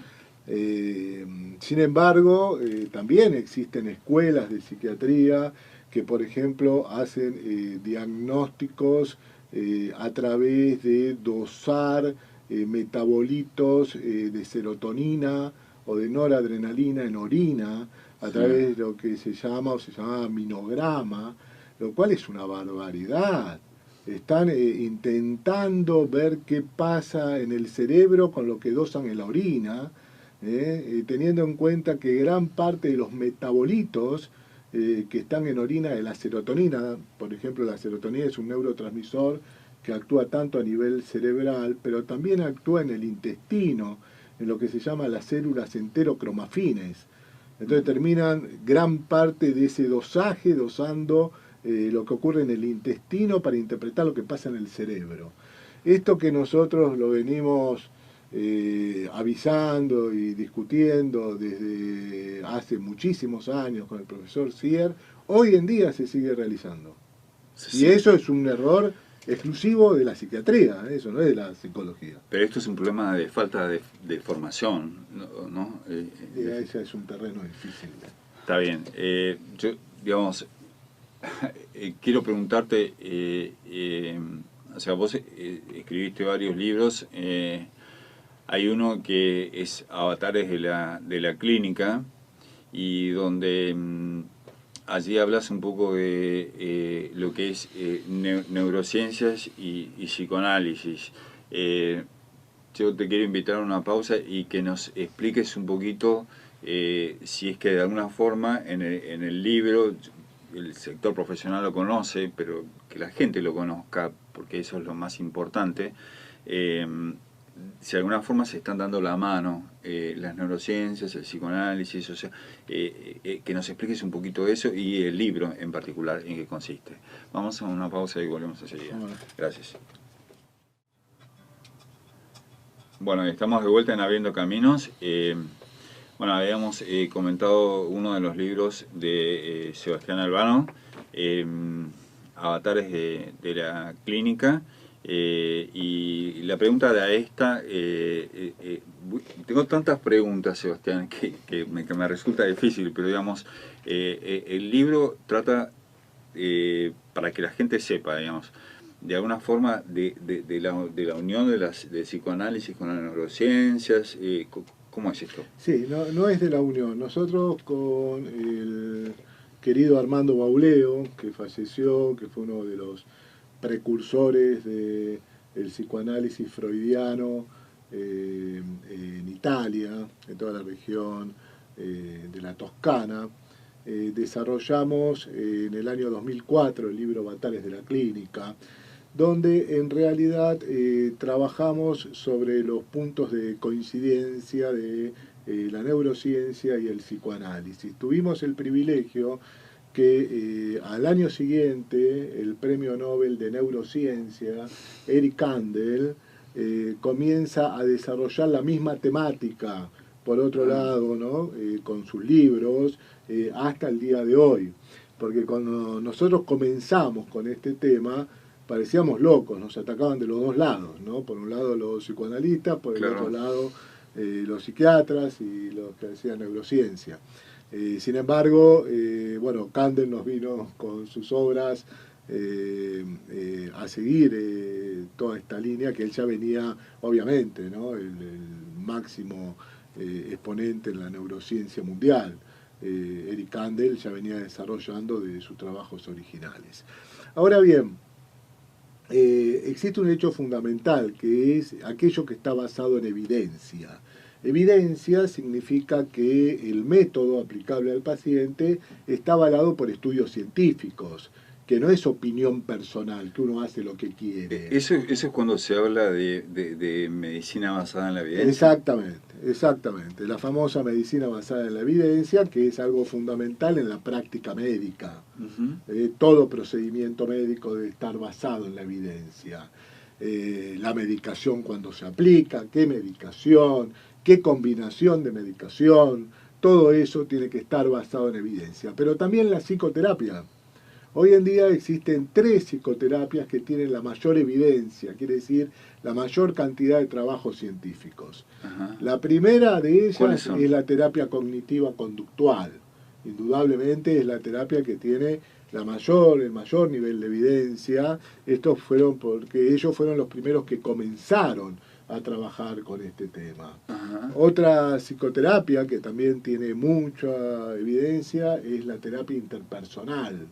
Eh, Sin embargo, también existen escuelas de psiquiatría que, por ejemplo, hacen diagnósticos a través de dosar metabolitos de serotonina o de noradrenalina en orina, a sí. través de lo que se llama o se llama aminograma, lo cual es una barbaridad. Están intentando ver qué pasa en el cerebro con lo que dosan en la orina, teniendo en cuenta que gran parte de los metabolitos que están en orina de la serotonina, por ejemplo, la serotonina es un neurotransmisor que actúa tanto a nivel cerebral, pero también actúa en el intestino, en lo que se llama las células enterocromafines. Entonces terminan gran parte de ese dosaje dosando lo que ocurre en el intestino para interpretar lo que pasa en el cerebro. Esto que nosotros lo venimos avisando y discutiendo desde hace muchísimos años con el profesor Sier, hoy en día se sigue realizando. Y Sí. eso es un error exclusivo de la psiquiatría, eso no es de la psicología. Pero esto es un problema de falta de formación, ¿no? Ese es un terreno difícil. Está bien. Yo, digamos, quiero preguntarte, o sea, vos escribiste varios libros, hay uno que es Avatares de la Clínica, y donde allí hablas un poco de lo que es neurociencias y psicoanálisis. Yo te quiero invitar a una pausa y que nos expliques un poquito si es que de alguna forma en el libro, el sector profesional lo conoce, pero que la gente lo conozca, porque eso es lo más importante, si de alguna forma se están dando la mano las neurociencias, el psicoanálisis, o sea, que nos expliques un poquito eso y el libro en particular, en qué consiste. Vamos a una pausa y volvemos enseguida. Gracias. Bueno, estamos de vuelta en Abriendo Caminos. Bueno, habíamos comentado uno de los libros de Sebastián Albano, Avatares de la Clínica, y la pregunta era esta, tengo tantas preguntas, Sebastián, que me resulta difícil, pero digamos, el libro trata, para que la gente sepa, digamos, de alguna forma de la unión del psicoanálisis con las neurociencias. ¿Cómo es esto? Sí, no es de la unión. Nosotros con el querido Armando Bauleo, que falleció, que fue uno de los precursores del psicoanálisis freudiano en Italia, en toda la región de la Toscana, desarrollamos en el año 2004 el libro Avatares de la Clínica, donde en realidad trabajamos sobre los puntos de coincidencia de la neurociencia y el psicoanálisis. Tuvimos el privilegio que al año siguiente el premio Nobel de Neurociencia, Eric Kandel, comienza a desarrollar la misma temática, por otro lado, ¿no? Con sus libros, hasta el día de hoy. Porque cuando nosotros comenzamos con este tema, parecíamos locos, nos atacaban de los dos lados, ¿no? Por un lado los psicoanalistas, por el otro lado los psiquiatras y los que hacían neurociencia. Sin embargo, bueno, Kandel nos vino con sus obras a seguir toda esta línea, que él ya venía, obviamente, ¿no? el máximo exponente en la neurociencia mundial. Eric Kandel ya venía desarrollando de sus trabajos originales. Ahora bien, existe un hecho fundamental, que es aquello que está basado en evidencia. Evidencia significa que el método aplicable al paciente está avalado por estudios científicos, que no es opinión personal, que uno hace lo que quiere. Eso es cuando se habla de medicina basada en la evidencia. Exactamente, exactamente. La famosa medicina basada en la evidencia, que es algo fundamental en la práctica médica. Todo procedimiento médico debe estar basado en la evidencia. La medicación cuando se aplica, qué medicación, qué combinación de medicación, todo eso tiene que estar basado en evidencia. Pero también la psicoterapia. Hoy en día existen 3 psicoterapias que tienen la mayor evidencia, quiere decir la mayor cantidad de trabajos científicos. La primera de ellas es la terapia cognitiva conductual. Indudablemente es la terapia que tiene el mayor nivel de evidencia. Estos fueron porque ellos fueron los primeros que comenzaron a trabajar con este tema. Otra psicoterapia que también tiene mucha evidencia es la terapia interpersonal.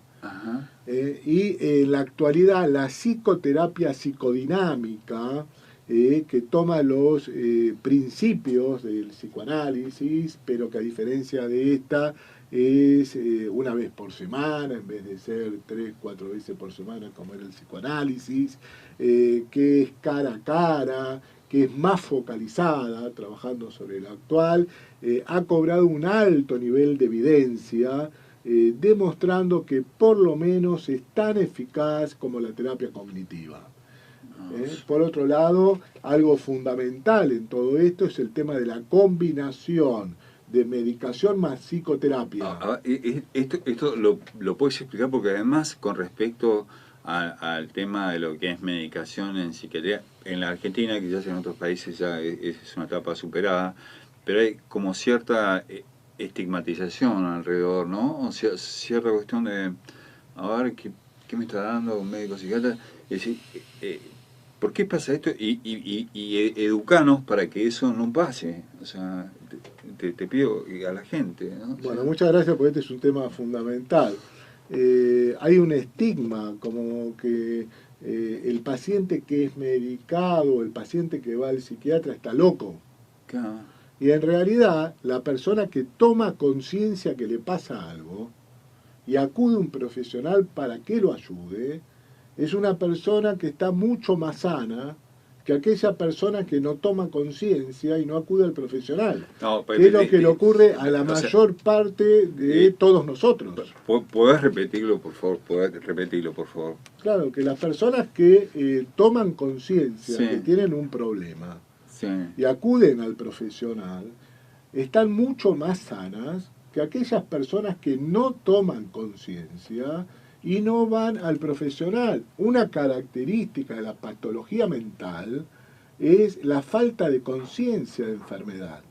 Y en la actualidad la psicoterapia psicodinámica, que toma los principios del psicoanálisis, pero que a diferencia de esta es una vez por semana, en vez de ser 3, 4 veces por semana como era el psicoanálisis, que es cara a cara, que es más focalizada, trabajando sobre lo actual, ha cobrado un alto nivel de evidencia, demostrando que por lo menos es tan eficaz como la terapia cognitiva. Por otro lado, algo fundamental en todo esto es el tema de la combinación de medicación más psicoterapia. Esto lo puedes explicar, porque además con respecto al tema de lo que es medicación en psiquiatría. En la Argentina, quizás en otros países ya es una etapa superada, pero hay como cierta estigmatización alrededor, ¿no? O sea, cierta cuestión de, a ver, ¿qué me está dando un médico psiquiatra? Es decir, ¿por qué pasa esto? Y educanos para que eso no pase. O sea, te pido a la gente, ¿no? Bueno, muchas gracias porque este es un tema fundamental. Hay un estigma como que el paciente que es medicado, el paciente que va al psiquiatra está loco. Claro. Y en realidad la persona que toma conciencia que le pasa algo y acude a un profesional para que lo ayude, es una persona que está mucho más sana que aquella persona que no toma conciencia y no acude al profesional. No, que es lo que le ocurre a la mayor parte de todos nosotros. ¿Podés repetirlo, por favor? ¿Podés repetirlo, por favor? Claro, que las personas que toman conciencia Sí. que tienen un problema Sí. y acuden al profesional, están mucho más sanas que aquellas personas que no toman conciencia y no van al profesional. Una característica de la patología mental es la falta de conciencia de enfermedad.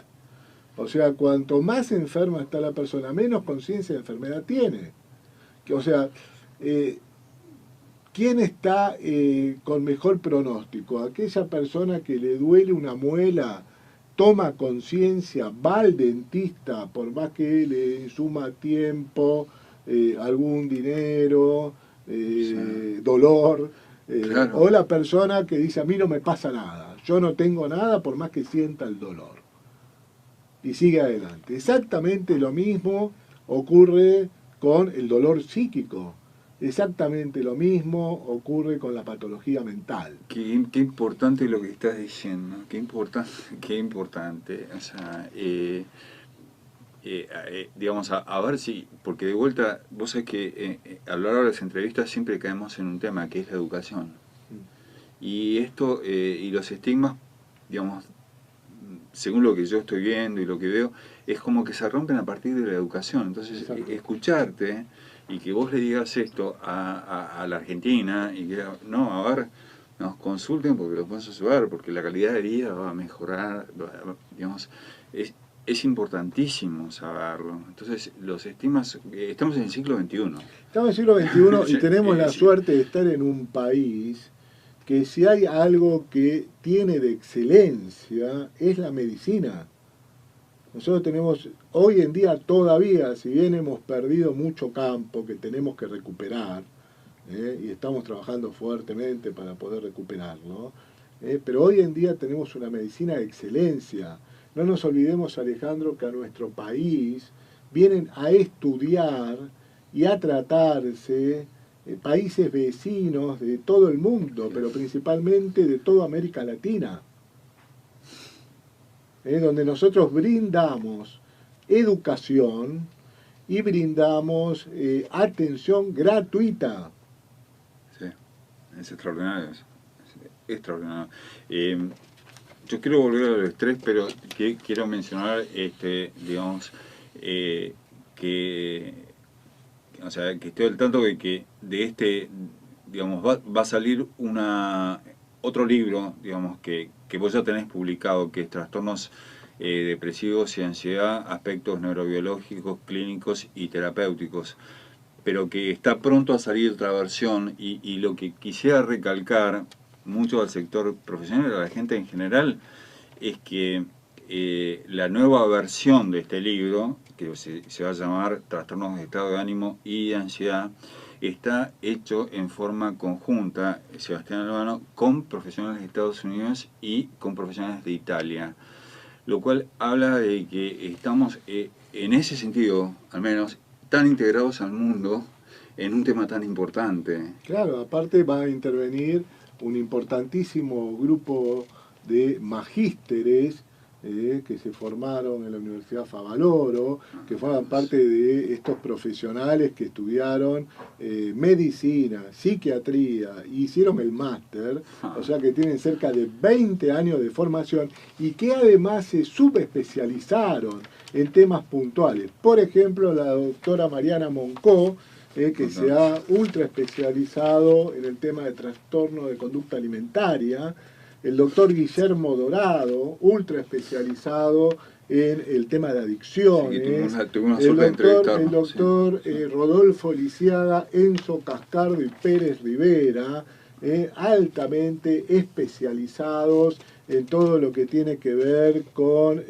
O sea, cuanto más enferma está la persona, menos conciencia de enfermedad tiene. O sea, ¿quién está con mejor pronóstico? Aquella persona que le duele una muela, toma conciencia, va al dentista, por más que le suma tiempo, algún dinero, dolor, Claro. o la persona que dice a mí no me pasa nada, yo no tengo nada por más que sienta el dolor. Y sigue adelante. Exactamente lo mismo ocurre con el dolor psíquico. Exactamente lo mismo ocurre con la patología mental. Qué importante lo que estás diciendo, qué importante, qué importante. O sea, digamos, a ver si, porque de vuelta, vos sabés que a lo largo de las entrevistas siempre caemos en un tema que es la educación. Y esto, y los estigmas, digamos, según lo que yo estoy viendo y lo que veo, es como que se rompen a partir de la educación. Entonces, escucharte y que vos le digas esto a la Argentina y que, no, a ver, nos consulten porque los vamos a ayudar, porque la calidad de vida va a mejorar, digamos, es importantísimo saberlo. Entonces, los estigmas, estamos en el siglo XXI. Estamos en el siglo XXI y tenemos la suerte de estar en un país que si hay algo que tiene de excelencia es la medicina. Nosotros tenemos, hoy en día todavía, si bien hemos perdido mucho campo que tenemos que recuperar, y estamos trabajando fuertemente para poder recuperarlo, pero hoy en día tenemos una medicina de excelencia. No nos olvidemos, Alejandro, que a nuestro país vienen a estudiar y a tratarse países vecinos de todo el mundo, pero principalmente de toda América Latina, donde nosotros brindamos educación y brindamos atención gratuita. Sí, es extraordinario, es extraordinario. Yo quiero volver al estrés, pero quiero mencionar, digamos, o sea, que estoy al tanto de que digamos, va a salir otro libro, digamos, que vos ya tenés publicado, que es Trastornos Depresivos y Ansiedad, Aspectos Neurobiológicos, Clínicos y Terapéuticos, pero que está pronto a salir otra versión, y lo que quisiera recalcar mucho al sector profesional, a la gente en general, es que la nueva versión de este libro, que se va a llamar Trastornos de Estado de Ánimo y de Ansiedad, está hecho en forma conjunta, Sebastián Albano, con profesionales de Estados Unidos y con profesionales de Italia, lo cual habla de que estamos, en ese sentido, al menos, tan integrados al mundo en un tema tan importante. Claro, aparte va a intervenir un importantísimo grupo de magísteres que se formaron en la Universidad Favaloro, que forman parte de estos profesionales que estudiaron medicina, psiquiatría, y hicieron el máster, o sea que tienen cerca de 20 años de formación y que además se subespecializaron en temas puntuales. Por ejemplo, la doctora Mariana Moncó que se ha ultra especializado en el tema de trastorno de conducta alimentaria. El doctor Guillermo Dorado, ultra especializado en el tema de adicciones. Sí, tuve una suerte de entrevistarlo. El doctor Rodolfo Lisiaga, Enzo Cascardo y Pérez Rivera, altamente especializados en todo lo que tiene que ver con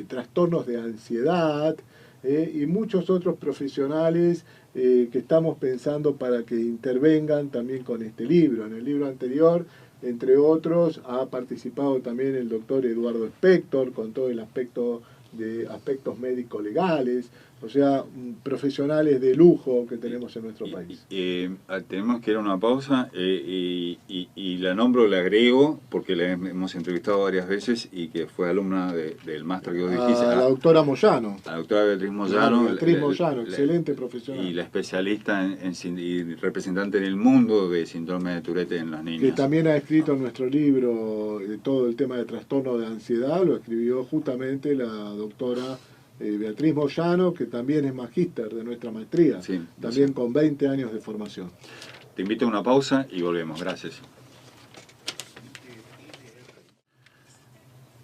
trastornos de ansiedad, y muchos otros profesionales que estamos pensando para que intervengan también con este libro. En el libro anterior, entre otros, ha participado también el doctor Eduardo Spector con todo el aspecto de aspectos médico-legales, o sea, profesionales de lujo que tenemos en nuestro país. Tenemos que ir a una pausa y la nombro, la agrego, porque la hemos entrevistado varias veces y que fue alumna del máster que vos dijiste. A la doctora Moyano. A la doctora Beatriz Moyano. Beatriz Moyano, excelente profesional. Y la especialista y representante en el mundo de síndrome de Tourette en los niños. Que también ha escrito en nuestro libro todo el tema de trastorno de ansiedad, lo escribió justamente la doctora Beatriz Moyano, que también es magíster de nuestra maestría, sí, también sí, con 20 años de formación. Te invito a una pausa y volvemos. Gracias.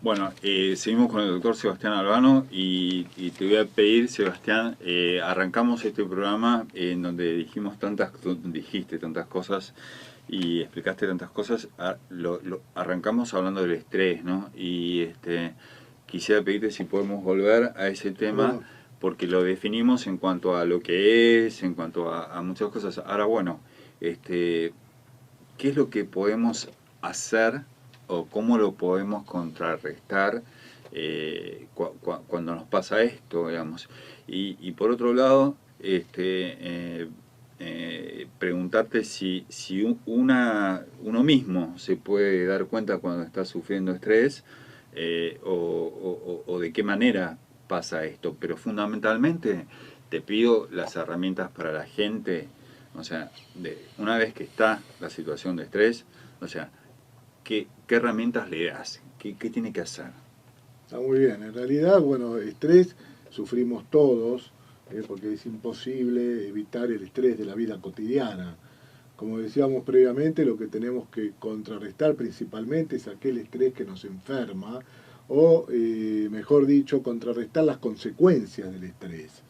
Bueno, seguimos con el doctor Sebastián Albano y te voy a pedir, Sebastián, arrancamos este programa en donde dijiste tantas cosas y explicaste tantas cosas. Arrancamos hablando del estrés, ¿no? Y quisiera pedirte si podemos volver a ese tema, porque lo definimos en cuanto a lo que es, en cuanto a muchas cosas. Ahora, bueno, ¿qué es lo que podemos hacer o cómo lo podemos contrarrestar cuando nos pasa esto, digamos? Y por otro lado, preguntarte si uno mismo se puede dar cuenta cuando está sufriendo estrés, o de qué manera pasa esto. Pero fundamentalmente te pido las herramientas para la gente, o sea, una vez que está la situación de estrés, o sea, ¿qué herramientas le das? ¿Qué tiene que hacer? Está muy bien. En realidad, bueno, estrés sufrimos todos, porque es imposible evitar el estrés de la vida cotidiana. Como decíamos previamente, lo que tenemos que contrarrestar principalmente es aquel estrés que nos enferma, o mejor dicho, contrarrestar las consecuencias del estrés.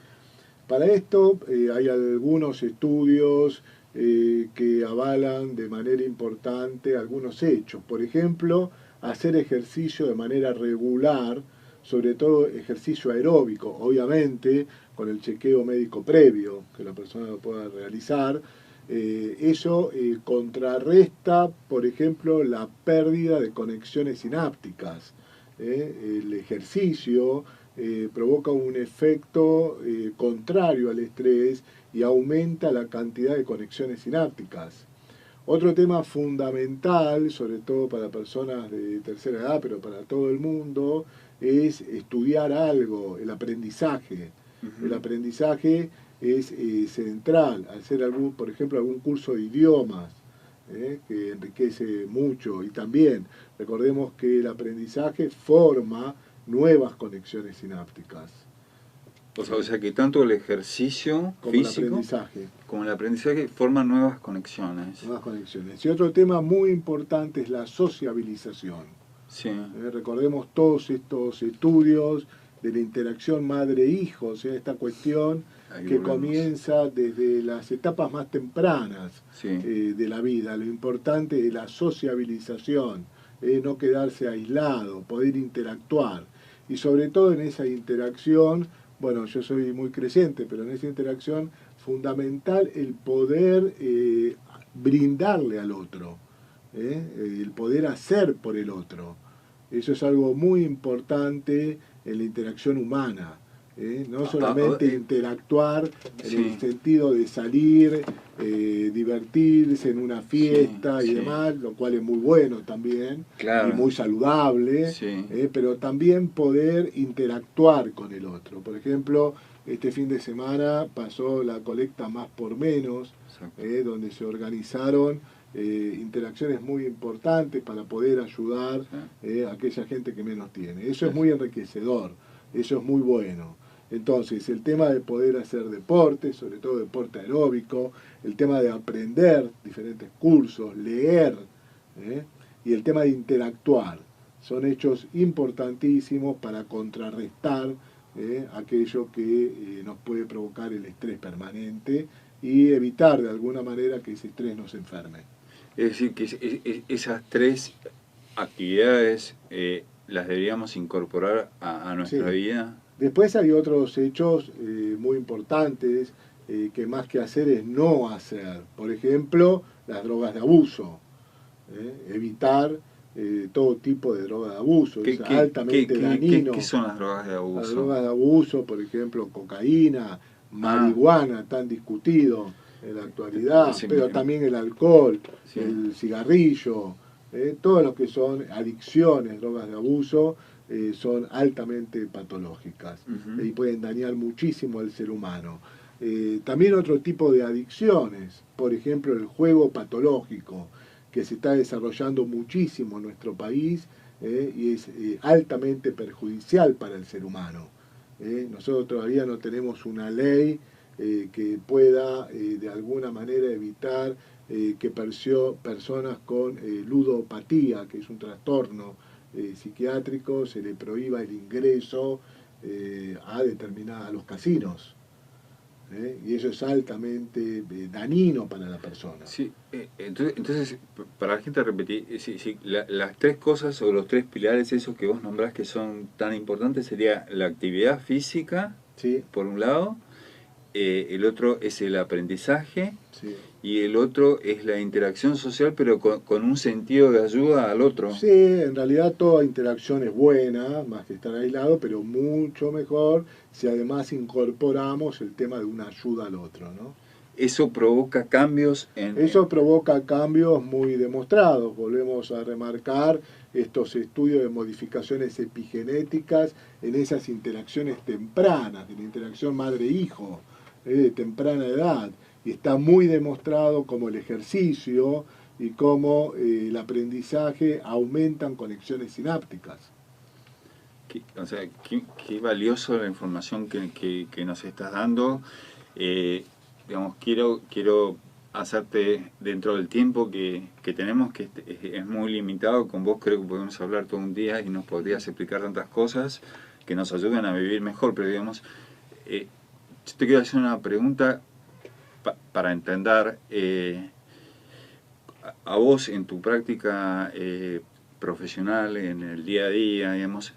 Para esto hay algunos estudios que avalan de manera importante algunos hechos. Por ejemplo, hacer ejercicio de manera regular, sobre todo ejercicio aeróbico, obviamente con el chequeo médico previo que la persona lo pueda realizar. Eso contrarresta, por ejemplo, la pérdida de conexiones sinápticas. El ejercicio provoca un efecto contrario al estrés y aumenta la cantidad de conexiones sinápticas. Otro tema fundamental, sobre todo para personas de tercera edad, pero para todo el mundo, es estudiar algo, el aprendizaje. El aprendizaje es central, hacer por ejemplo, algún curso de idiomas, que enriquece mucho. Y también recordemos que el aprendizaje forma nuevas conexiones sinápticas. O sea que tanto el ejercicio físico como el aprendizaje forman nuevas conexiones. Nuevas conexiones. Y otro tema muy importante es la sociabilización. Sí. Recordemos todos estos estudios de la interacción madre-hijo, o sea, esta cuestión que comienza desde las etapas más tempranas, sí, de la vida. Lo importante es la sociabilización, no quedarse aislado, poder interactuar. Y sobre todo en esa interacción, bueno, yo soy muy creyente, pero en esa interacción fundamental el poder brindarle al otro, el poder hacer por el otro. Eso es algo muy importante en la interacción humana. No solamente interactuar en el sentido de salir, divertirse en una fiesta y demás, lo cual es muy bueno también, y muy saludable, pero también poder interactuar con el otro. Por ejemplo, este fin de semana pasó la colecta Más por Menos, donde se organizaron interacciones muy importantes para poder ayudar a aquella gente que menos tiene. Eso es muy enriquecedor, eso es muy bueno. Entonces, el tema de poder hacer deporte, sobre todo deporte aeróbico, el tema de aprender diferentes cursos, leer, ¿eh? Y el tema de interactuar, son hechos importantísimos para contrarrestar aquello que nos puede provocar el estrés permanente y evitar de alguna manera que ese estrés nos enferme. Es decir, que esas tres actividades las deberíamos incorporar a nuestra vida. Después hay otros hechos muy importantes que más que hacer es no hacer. Por ejemplo, las drogas de abuso. Evitar todo tipo de droga de abuso. Es altamente dañino. ¿Qué son las drogas de abuso? Las drogas de abuso, por ejemplo, cocaína, marihuana, tan discutido en la actualidad, pero también el alcohol, sí, el cigarrillo, todo lo que son adicciones, drogas de abuso, son altamente patológicas y pueden dañar muchísimo al ser humano. También otro tipo de adicciones, por ejemplo el juego patológico, que se está desarrollando muchísimo en nuestro país y es altamente perjudicial para el ser humano. Nosotros todavía no tenemos una ley que pueda de alguna manera evitar que personas con ludopatía, que es un trastorno psiquiátrico, se le prohíba el ingreso a los casinos. Y eso es altamente dañino para la persona. Sí, entonces, para la gente repetir, las tres cosas o los tres pilares esos que vos nombrás que son tan importantes sería la actividad física, sí, por un lado, el otro es el aprendizaje, sí, y el otro es la interacción social, pero con un sentido de ayuda al otro. Sí, en realidad toda interacción es buena, más que estar aislado, pero mucho mejor si además incorporamos el tema de una ayuda al otro, ¿no? Eso provoca cambios Eso provoca cambios muy demostrados. Volvemos a remarcar estos estudios de modificaciones epigenéticas en esas interacciones tempranas, de la interacción madre-hijo, de temprana edad. Y está muy demostrado cómo el ejercicio y cómo el aprendizaje aumentan conexiones sinápticas. Qué valioso la información que nos estás dando. Digamos, quiero hacerte, dentro del tiempo que tenemos, que es muy limitado, con vos creo que podemos hablar todo un día y nos podrías explicar tantas cosas que nos ayudan a vivir mejor, pero digamos, yo te quiero hacer una pregunta para entender a vos en tu práctica profesional, en el día a día, digamos,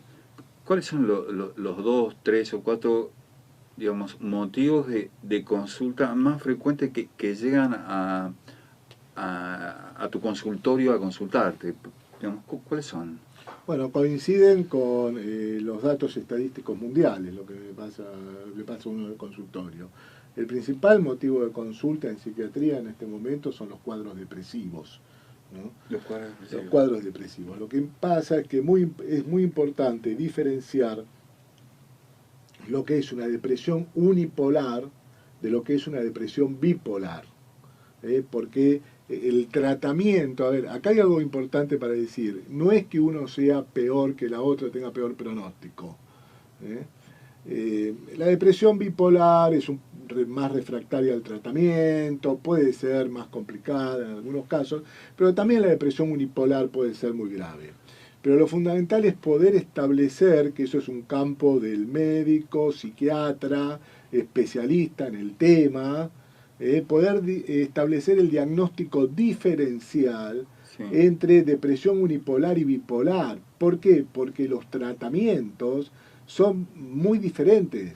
¿cuáles son los 2, 3 o 4, digamos, motivos de consulta más frecuentes que llegan a tu consultorio a consultarte? Digamos, ¿cuáles son? Bueno, coinciden con los datos estadísticos mundiales, lo que le pasa a uno del consultorio. El principal motivo de consulta en psiquiatría en este momento son los cuadros depresivos, ¿no? Los cuadros depresivos. Lo que pasa es que es muy importante diferenciar lo que es una depresión unipolar de lo que es una depresión bipolar. Porque el tratamiento, a ver, acá hay algo importante para decir, no es que uno sea peor que la otra, tenga peor pronóstico. La depresión bipolar es más refractaria al tratamiento, puede ser más complicada en algunos casos, pero también la depresión unipolar puede ser muy grave. Pero lo fundamental es poder establecer que eso es un campo del médico, psiquiatra, especialista en el tema, poder establecer el diagnóstico diferencial, sí, entre depresión unipolar y bipolar. ¿Por qué? Porque los tratamientos son muy diferentes.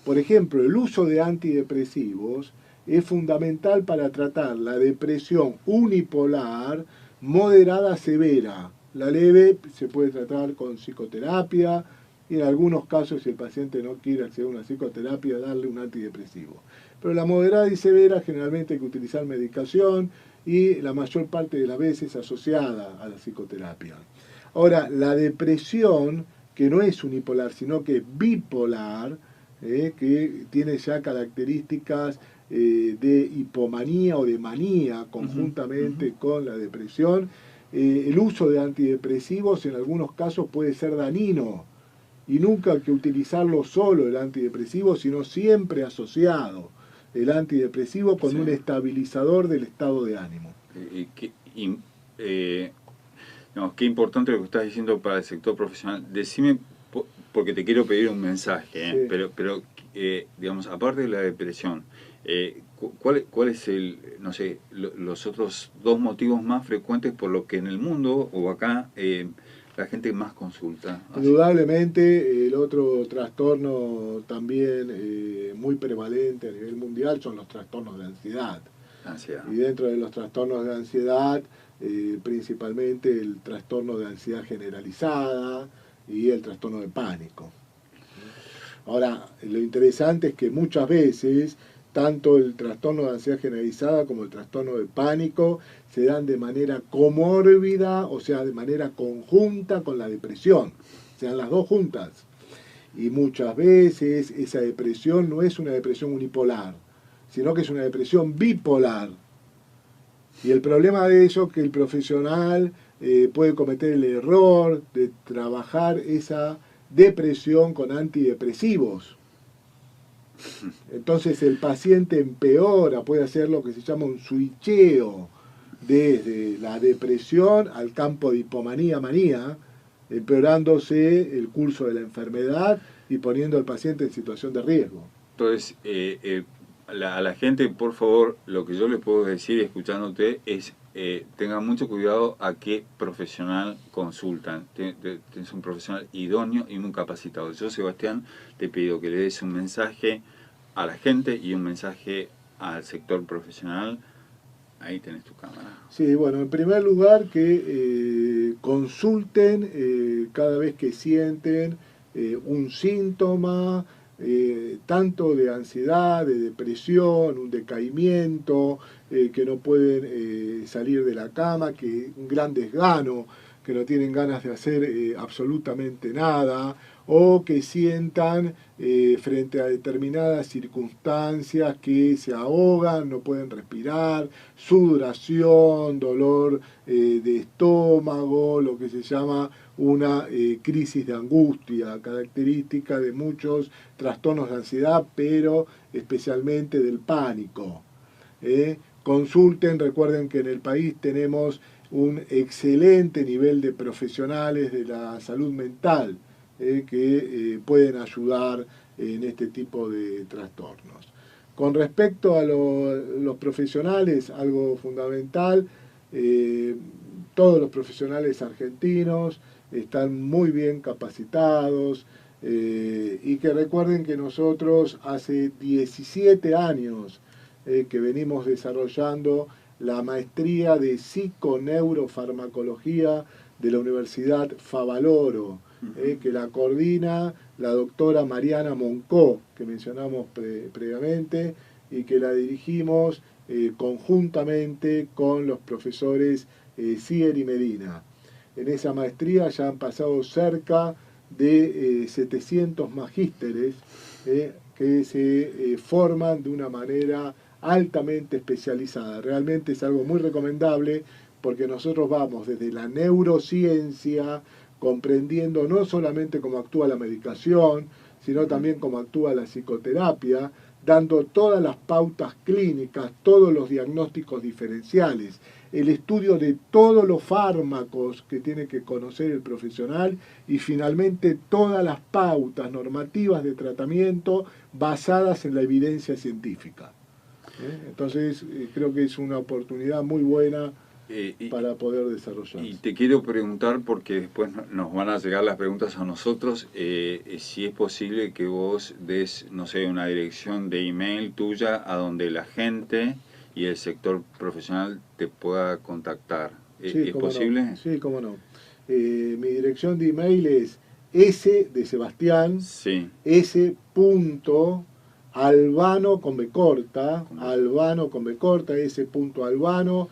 Por ejemplo, el uso de antidepresivos es fundamental para tratar la depresión unipolar moderada a severa. La leve se puede tratar con psicoterapia y en algunos casos, si el paciente no quiere acceder a una psicoterapia, darle un antidepresivo. Pero la moderada y severa generalmente hay que utilizar medicación y la mayor parte de las veces asociada a la psicoterapia. Ahora, la depresión, que no es unipolar, sino que es bipolar, que tiene ya características de hipomanía o de manía conjuntamente con la depresión, el uso de antidepresivos en algunos casos puede ser dañino y nunca que utilizarlo solo el antidepresivo, sino siempre asociado el antidepresivo con un estabilizador del estado de ánimo. No, qué importante lo que estás diciendo para el sector profesional. Decime, porque te quiero pedir un mensaje, Sí. pero digamos, aparte de la depresión, ¿cuál es no sé, los otros dos motivos más frecuentes por los que en el mundo o acá la gente más consulta? Indudablemente, el otro trastorno también muy prevalente a nivel mundial son los trastornos de ansiedad. Y dentro de los trastornos de ansiedad, principalmente el trastorno de ansiedad generalizada y el trastorno de pánico. Ahora, lo interesante es que muchas veces, tanto el trastorno de ansiedad generalizada como el trastorno de pánico se dan de manera comórbida, o sea, de manera conjunta con la depresión. Se dan las dos juntas. Y muchas veces esa depresión no es una depresión unipolar, sino que es una depresión bipolar. Y el problema de eso es que el profesional puede cometer el error de trabajar esa depresión con antidepresivos. Entonces el paciente empeora, puede hacer lo que se llama un switcheo desde la depresión al campo de hipomanía-manía, empeorándose el curso de la enfermedad y poniendo al paciente en situación de riesgo. Entonces, a la gente, por favor, lo que yo les puedo decir escuchándote es tengan mucho cuidado a qué profesional consultan. Tienes un profesional idóneo y muy capacitado. Yo, Sebastián, te pido que le des un mensaje a la gente y un mensaje al sector profesional. Ahí tenés tu cámara. Sí, bueno, en primer lugar que consulten cada vez que sienten un síntoma, tanto de ansiedad, de depresión, un decaimiento, que no pueden salir de la cama, que un gran desgano, que no tienen ganas de hacer absolutamente nada, o que sientan frente a determinadas circunstancias que se ahogan, no pueden respirar, sudoración, dolor de estómago, lo que se llama una crisis de angustia, característica de muchos trastornos de ansiedad, pero especialmente del pánico. Consulten, recuerden que en el país tenemos un excelente nivel de profesionales de la salud mental que pueden ayudar en este tipo de trastornos. Con respecto a los profesionales, algo fundamental, todos los profesionales argentinos están muy bien capacitados y que recuerden que nosotros hace 17 años que venimos desarrollando la maestría de psiconeurofarmacología de la Universidad Favaloro, que la coordina la doctora Mariana Moncó, que mencionamos previamente, y que la dirigimos conjuntamente con los profesores Sier y Medina. En esa maestría ya han pasado cerca de 700 magísteres que se forman de una manera altamente especializada. Realmente es algo muy recomendable porque nosotros vamos desde la neurociencia, comprendiendo no solamente cómo actúa la medicación, sino también cómo actúa la psicoterapia, dando todas las pautas clínicas, todos los diagnósticos diferenciales, el estudio de todos los fármacos que tiene que conocer el profesional y finalmente todas las pautas normativas de tratamiento basadas en la evidencia científica. Entonces creo que es una oportunidad muy buena para poder desarrollar. Y te quiero preguntar, porque después nos van a llegar las preguntas a nosotros, si es posible que vos des, no sé, una dirección de email tuya a donde la gente y el sector profesional te pueda contactar. Sí, ¿Es posible? No. Sí, cómo no. Mi dirección de email es S de Sebastián, sí. S.albano con B corta, albano con B corta, S.albano,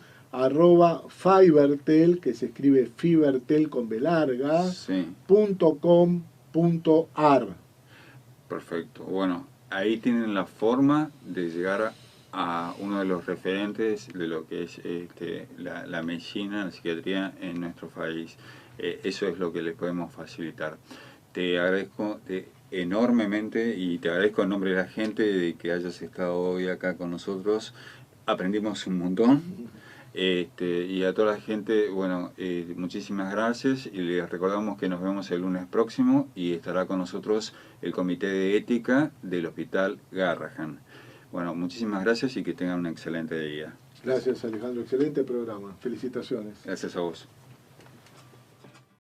@fibertel, que se escribe fibertel con B larga, sí. .com.ar. Perfecto. Bueno, ahí tienen la forma de llegar a uno de los referentes de lo que es la medicina, la psiquiatría en nuestro país. Eso es lo que les podemos facilitar. te agradezco enormemente y te agradezco en nombre de la gente de que hayas estado hoy acá con nosotros. Aprendimos un montón. Y a toda la gente, bueno, muchísimas gracias y les recordamos que nos vemos el lunes próximo y estará con nosotros el Comité de Ética del Hospital Garrahan. Bueno, muchísimas gracias y que tengan un excelente día. Gracias, Alejandro. Excelente programa. Felicitaciones. Gracias a vos.